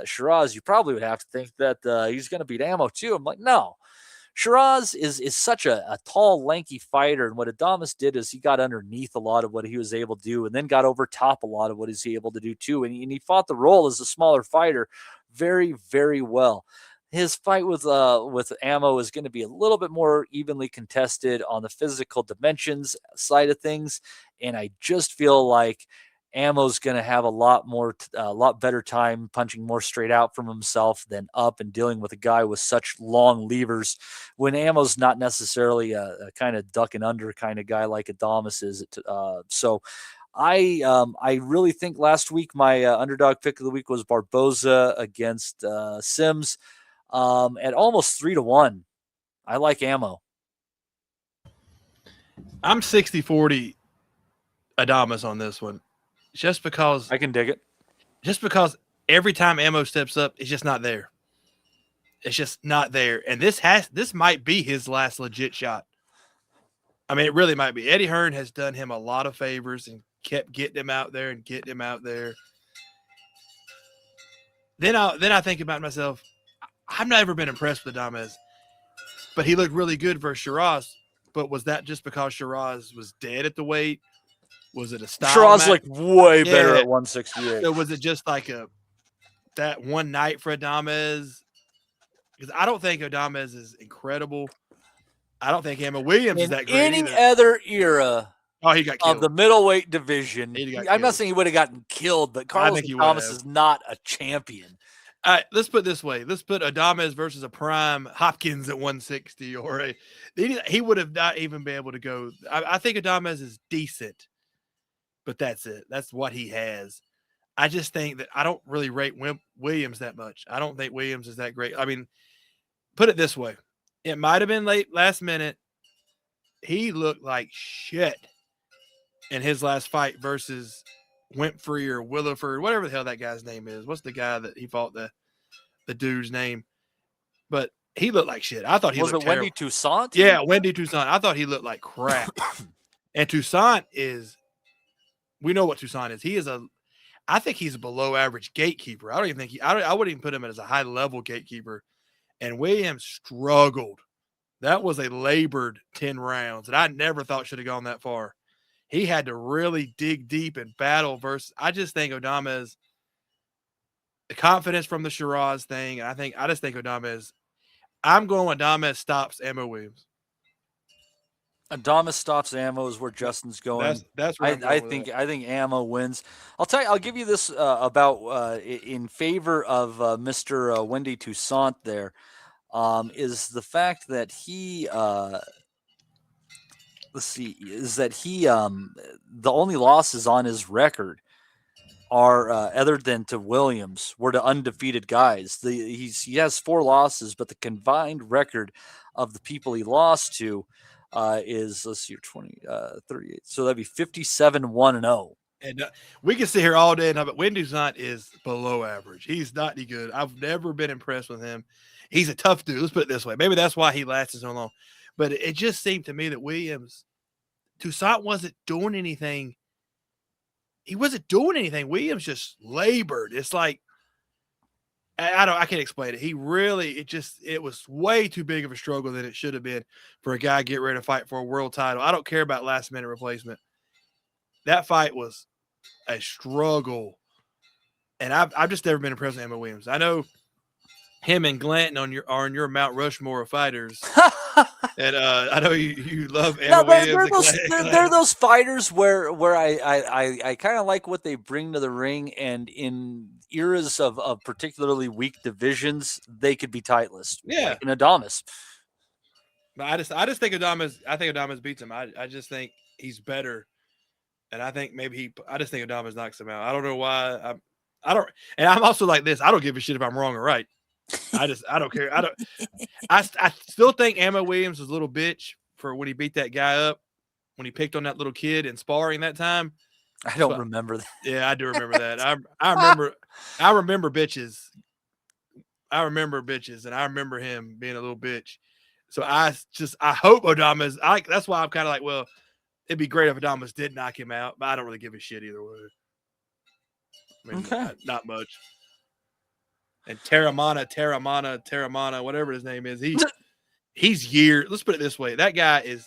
Shiraz, you probably would have to think that he's going to beat Ammo too. I'm like, no. Shiraz is such a tall, lanky fighter, and what Adames did is he got underneath a lot of what he was able to do, and then got over top a lot of what he's able to do too. And he fought the role as a smaller fighter very, very well. His fight with Ammo is going to be a little bit more evenly contested on the physical dimensions side of things, and I just feel like Ammo's going to have a lot better time punching more straight out from himself than up, and dealing with a guy with such long levers when Ammo's not necessarily a kind of duck and under kind of guy like Adames is. So I really think last week my underdog pick of the week was Barboza against Sims at almost 3-1. I like Ammo. I'm 60-40 Adames on this one. Just because I can dig it. Just because every time Ammo steps up, it's just not there. It's just not there. And this might be his last legit shot. I mean, it really might be. Eddie Hearn has done him a lot of favors and kept getting him out there and getting him out there. Then I think about myself, I've never been impressed with Adames, but he looked really good versus Shiraz. But was that just because Shiraz was dead at the weight? Was it a style Shiraz match? like way better at 168. So was it just like that one night for Adames? Because I don't think Adames is incredible. I don't think Ammo Williams is that great any either. other era he got killed. of the middleweight division, I'm not saying he would have gotten killed, but Carlos Adames is not a champion. All right, let's put it this way. Let's put Adames versus a prime Hopkins at 160, or he would have not even been able to go. I think Adames is decent, but that's it. That's what he has. I just think that I don't really rate Williams that much. I don't think Williams is that great. I mean, put it this way. It might have been last minute. He looked like shit in his last fight versus Winfrey or Williford, whatever the hell that guy's name is. What's the guy that he fought, the dude's name? But he looked like shit. I thought he looked terrible. Wendy Toussaint? Yeah, Wendy Toussaint. I thought he looked like crap. And Toussaint we know what Toussaint is. I think he's a below average gatekeeper. I don't even think I wouldn't even put him as a high level gatekeeper. And Williams struggled. That was a labored 10 rounds that I never thought should have gone that far. He had to really dig deep and battle versus. I just think Adames, the confidence from the Shiraz thing. And I just think Adames. I'm going with Adames stops Ammo Williams. Adames stops Ammo is where Justin's going. That's where I think Ammo wins. I'll give you this about in favor of Mr. Wendy Toussaint. There is the fact that he the only losses on his record are other than to Williams were to undefeated guys. He has 4 losses, but the combined record of the people he lost to is 38. So that'd be 57-1-0. And we can sit here all day, but Wendy Toussaint is below average. He's not any good. I've never been impressed with him. He's a tough dude. Let's put it this way. Maybe that's why he lasted so long. But it just seemed to me that Toussaint wasn't doing anything. He wasn't doing anything. Williams just labored. It's like, I can't explain it. It was way too big of a struggle than it should have been for a guy to get ready to fight for a world title. I don't care about last minute replacement. That fight was a struggle. And I've just never been impressed with Emma Williams. I know him and Glanton are on your Mount Rushmore of fighters. And I know you love Emma Williams. They're those fighters where I kind of like what they bring to the ring, and in eras of particularly weak divisions, they could be titleist. Yeah, like an Adames. But I just think Adames beats him. I just think he's better, and I think I just think Adames knocks him out. I don't know why. And I'm also like this. I don't give a shit if I'm wrong or right. I don't care. I still think Emma Williams was a little bitch for when he beat that guy up, when he picked on that little kid in sparring that time. I don't remember that. Yeah, I do remember that. I remember bitches. I remember bitches, and I remember him being a little bitch. So I hope Adames. That's why I'm kind of like, well, it'd be great if Adames did knock him out, but I don't really give a shit either way. I mean, okay. Not much. And Terramana, whatever his name is, he's years. Let's put it this way: that guy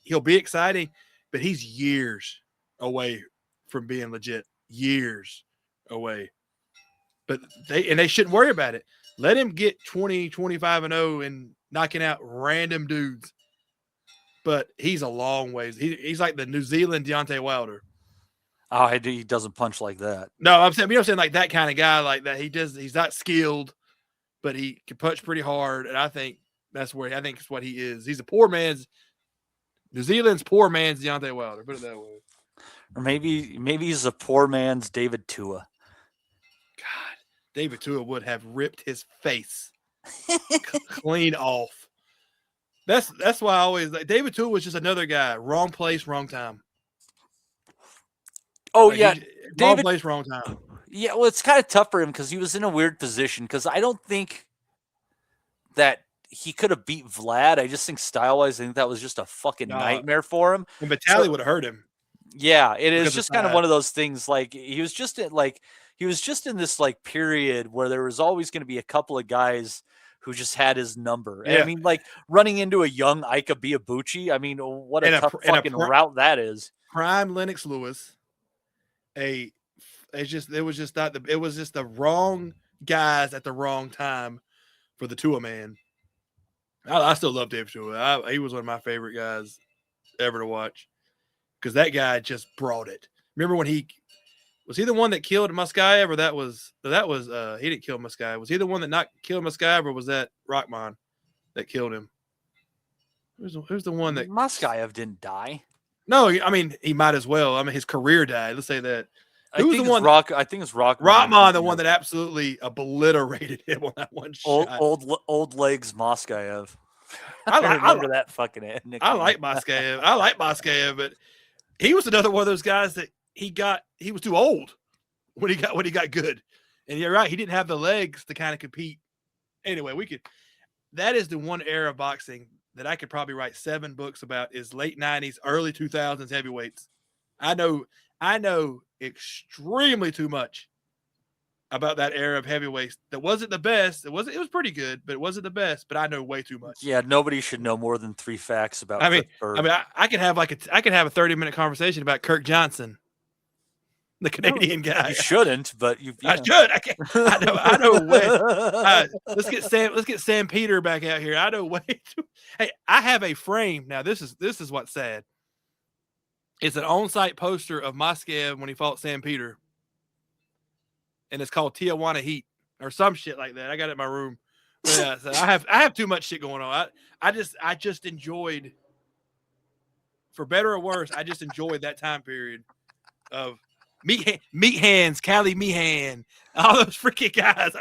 he'll be exciting, but he's years away from being legit. Years away. But they shouldn't worry about it. Let him get 20, 25-0 and knocking out random dudes. But he's a long ways. He's like the New Zealand Deontay Wilder. Oh, he doesn't punch like that. No, I'm saying like that kind of guy, like that. He's not skilled, but he can punch pretty hard. And I think that's what he is. He's a poor man's New Zealand's poor man's Deontay Wilder. Put it that way. Or maybe he's a poor man's David Tua. God, David Tua would have ripped his face clean off. That's why I always like David Tua was just another guy. Wrong place, wrong time. Oh, yeah. Wrong place, wrong time. Yeah, well, it's kind of tough for him because he was in a weird position because I don't think that he could have beat Vlad. I just think style-wise, I think that was just a fucking nightmare for him. And Vitaly would have hurt him. Yeah, it is just kind of one of those things. Like he was just in this like period where there was always going to be a couple of guys who just had his number. And, yeah. I mean, like running into a young Ika Biabuchi. I mean, what a tough fucking route that is. Prime Lennox Lewis. It was just the wrong guys at the wrong time for the Tua man. I still love David Tua. He was one of my favorite guys ever to watch because that guy just brought it. Remember when he the one that killed Muskayev, or that was he didn't kill Muskayev. Was he the one that not killed Muskayev, or was that Rockman that killed him? Who's the one that Muskayev didn't die? No, I mean he might as well. I mean his career died. Let's say that. I think it's Rockman. Rockman, the one that absolutely obliterated him on that one shot. Old legs Moskayev. I remember that fucking nickname. I like Moskayev, but he was another one of those guys that he was too old when he got good. And you're right, he didn't have the legs to kind of compete. Anyway, that is the one era of boxing that I could probably write 7 books about is late 90s, early 2000s heavyweights. I know extremely too much about that era of heavyweights. That wasn't the best. It was pretty good, but it wasn't the best. But I know way too much. Yeah, nobody should know more than 3 facts about. I could have a 30-minute conversation about Kirk Johnson. the Canadian guy. You shouldn't, but you. I should. I can't. I know way. Let's get Sam Peter back out here. I know way. Hey, I have a frame now. This is what's sad. It's an on-site poster of Moscow when he fought Sam Peter, and it's called Tijuana Heat or some shit like that. I got it in my room. But yeah, so I have too much shit going on. I just enjoyed, for better or worse, I just enjoyed that time period of Meat Hands, Cali Meehan, all those freaking guys.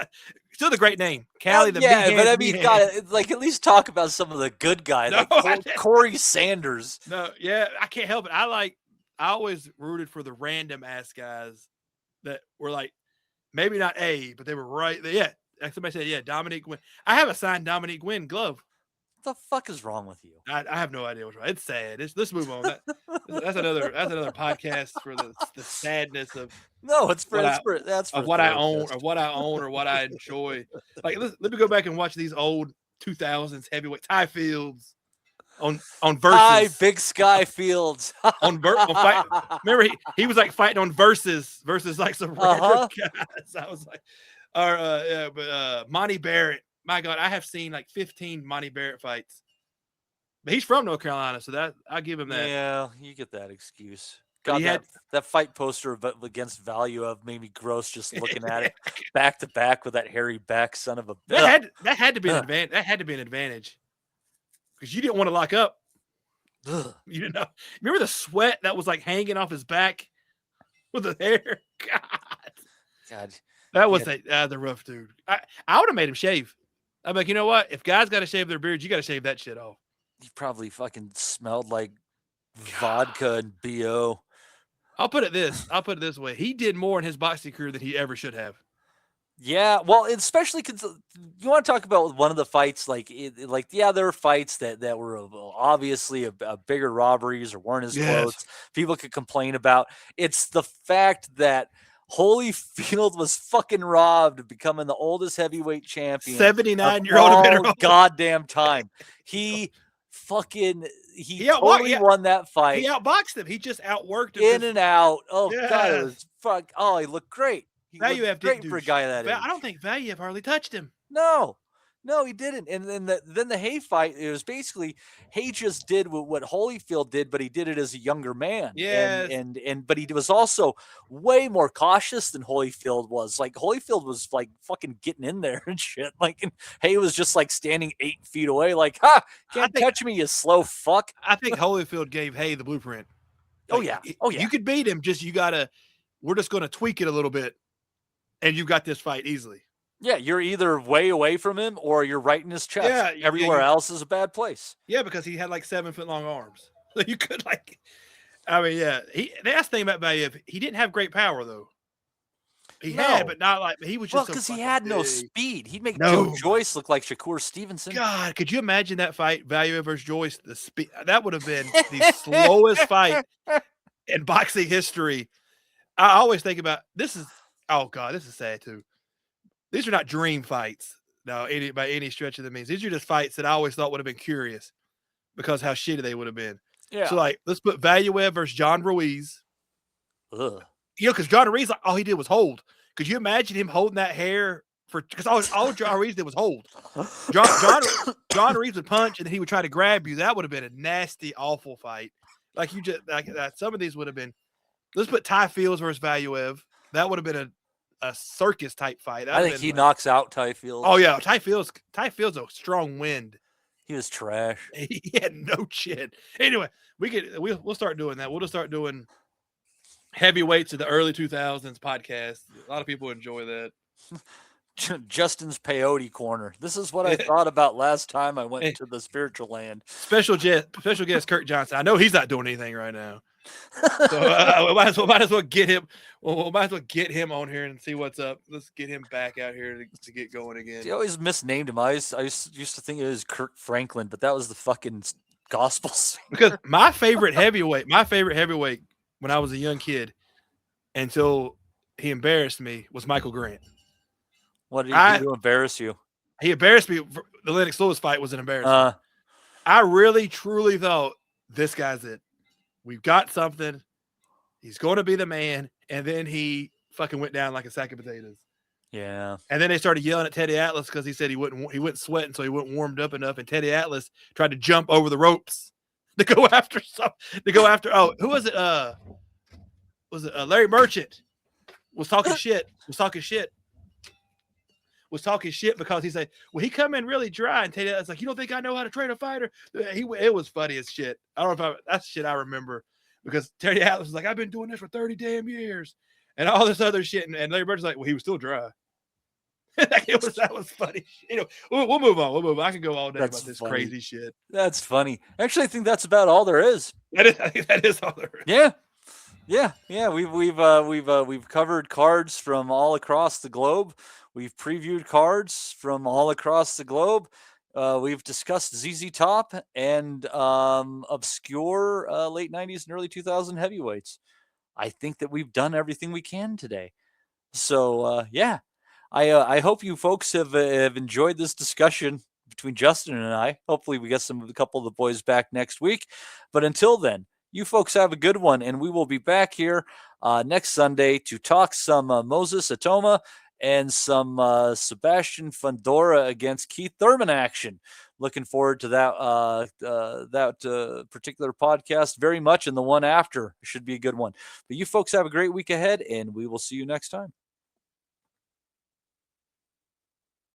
Still the great name, Cali. The yeah, Meat but Hands, I mean, God, like at least talk about some of the good guys, No, like Corey Sanders. No, yeah, I can't help it. I always rooted for the random ass guys that were like maybe not A, but they were right. Yeah, like somebody said, yeah, Dominique Gwynn. I have a signed Dominique Gwynn glove. What the fuck is wrong with you? I have no idea what's wrong. It's sad. Let's move on. That's another podcast for the sadness of No, what I own or what I enjoy. Like let me go back and watch these old 2000s heavyweight Ty Fields on Versus. Hi, Big Sky Fields. on fight. Remember he was like fighting on versus like some random guys. I was like, but Monty Barrett. My God, I have seen like 15 Monty Barrett fights. But he's from North Carolina, so that I give him that. Yeah, you get that excuse. God, that fight poster against Value of made me gross just looking at it back to back with that hairy back son of a. That had to be an advantage. That had to be an advantage because you didn't want to lock up. Ugh. You didn't know. Remember the sweat that was like hanging off his back with the hair. God, that was the rough dude. I would have made him shave. I'm like, you know what? If guys got to shave their beards, you got to shave that shit off. he probably fucking smelled like vodka and BO. I'll put it this way. He did more in his boxing career than he ever should have. Yeah, well, especially because you want to talk about one of the fights, there were fights that were obviously a bigger robberies or weren't as close. People could complain about. It's the fact that Holyfield was fucking robbed of becoming the oldest heavyweight champion. 79-year-old goddamn time. He totally won that fight. He outboxed him. He just outworked him. In and out. Oh, God, it was fuck. Oh, he looked great. He looked great for a guy that age. I don't think Valiev hardly touched him. No, he didn't. And then the Hay fight, it was basically Hay just did what Holyfield did, but he did it as a younger man. Yeah. But he was also way more cautious than Holyfield was. Like Holyfield was like fucking getting in there and shit. Like, and Hay was just like standing 8 feet away, like, can't touch me, you slow fuck. I think Holyfield gave Hay the blueprint. Like, oh yeah. You could beat him. We're just gonna tweak it a little bit, and you got this fight easily. Yeah, you're either way away from him or you're right in his chest. Yeah, everywhere else is a bad place. Yeah, because he had like 7-foot-long arms. So you could that's the thing about Valiev. He didn't have great power though. He had, but not like he was just because he had no speed. He'd make Joe Joyce look like Shakur Stevenson. God, could you imagine that fight, Valiev versus Joyce? The speed that would have been the slowest fight in boxing history. I always think about this is sad too. These are not dream fights, by any stretch of the means. These are just fights that I always thought would have been curious because how shitty they would have been. Yeah. So, like, let's put Valiev versus John Ruiz. Ugh. Because John Ruiz, all he did was hold. Could you imagine him holding that hair because all John Ruiz did was hold. John Ruiz would punch and then he would try to grab you. That would have been a nasty, awful fight. Like you just like that. Some of these would have been. Let's put Ty Fields versus Valiev. That would have been a circus type fight. I think he knocks out Ty Fields. Oh yeah, Ty Fields a strong wind. He was trash. He had no chin. Anyway, we'll start doing that. We'll just start doing heavyweights of the early 2000s podcast. A lot of people enjoy that. Justin's peyote corner. This is what I thought about last time I went to the spiritual land. Special guest Kirk Johnson. I know he's not doing anything right now. So we might as well get him. We might as well get him on here and see what's up. Let's get him back out here to get going again. He always misnamed him. I used to think it was Kirk Franklin, but that was the fucking gospel singer. Because my favorite heavyweight when I was a young kid, until he embarrassed me, was Michael Grant. What did he do to embarrass you? He embarrassed me. The Lennox Lewis fight was an embarrassment. I really, truly thought this guy's it. We've got something. He's going to be the man. And then he fucking went down like a sack of potatoes. Yeah. And then they started yelling at Teddy Atlas because he said he wouldn't sweating, so he wasn't warmed up enough. And Teddy Atlas tried to jump over the ropes to go after oh, who was it? Was it Larry Merchant was talking shit. Was talking shit because he said, well, he come in really dry. And Teddy Atlas like, you don't think I know how to train a fighter? It was funny as shit. I don't know if that's shit I remember because Teddy Atlas was like, I've been doing this for 30 damn years. And all this other shit, and Larry Bird's like, well, he was still dry. That was funny. You know, we'll move on. We'll move on. I can go all day about this crazy shit. That's funny. Actually, I think that's about all there is. I think that is all there is. Yeah. We've covered cards from all across the globe. We've previewed cards from all across the globe. We've discussed ZZ Top and obscure late 90s and early 2000 heavyweights. I think that we've done everything we can today. So, yeah, I hope you folks have enjoyed this discussion between Justin and I. Hopefully we get a couple of the boys back next week. But until then, you folks have a good one, and we will be back here next Sunday to talk some Moses Atoma and some Sebastian Fundora against Keith Thurman action. Looking forward to that particular podcast very much, and the one after should be a good one. But you folks have a great week ahead, and we will see you next time.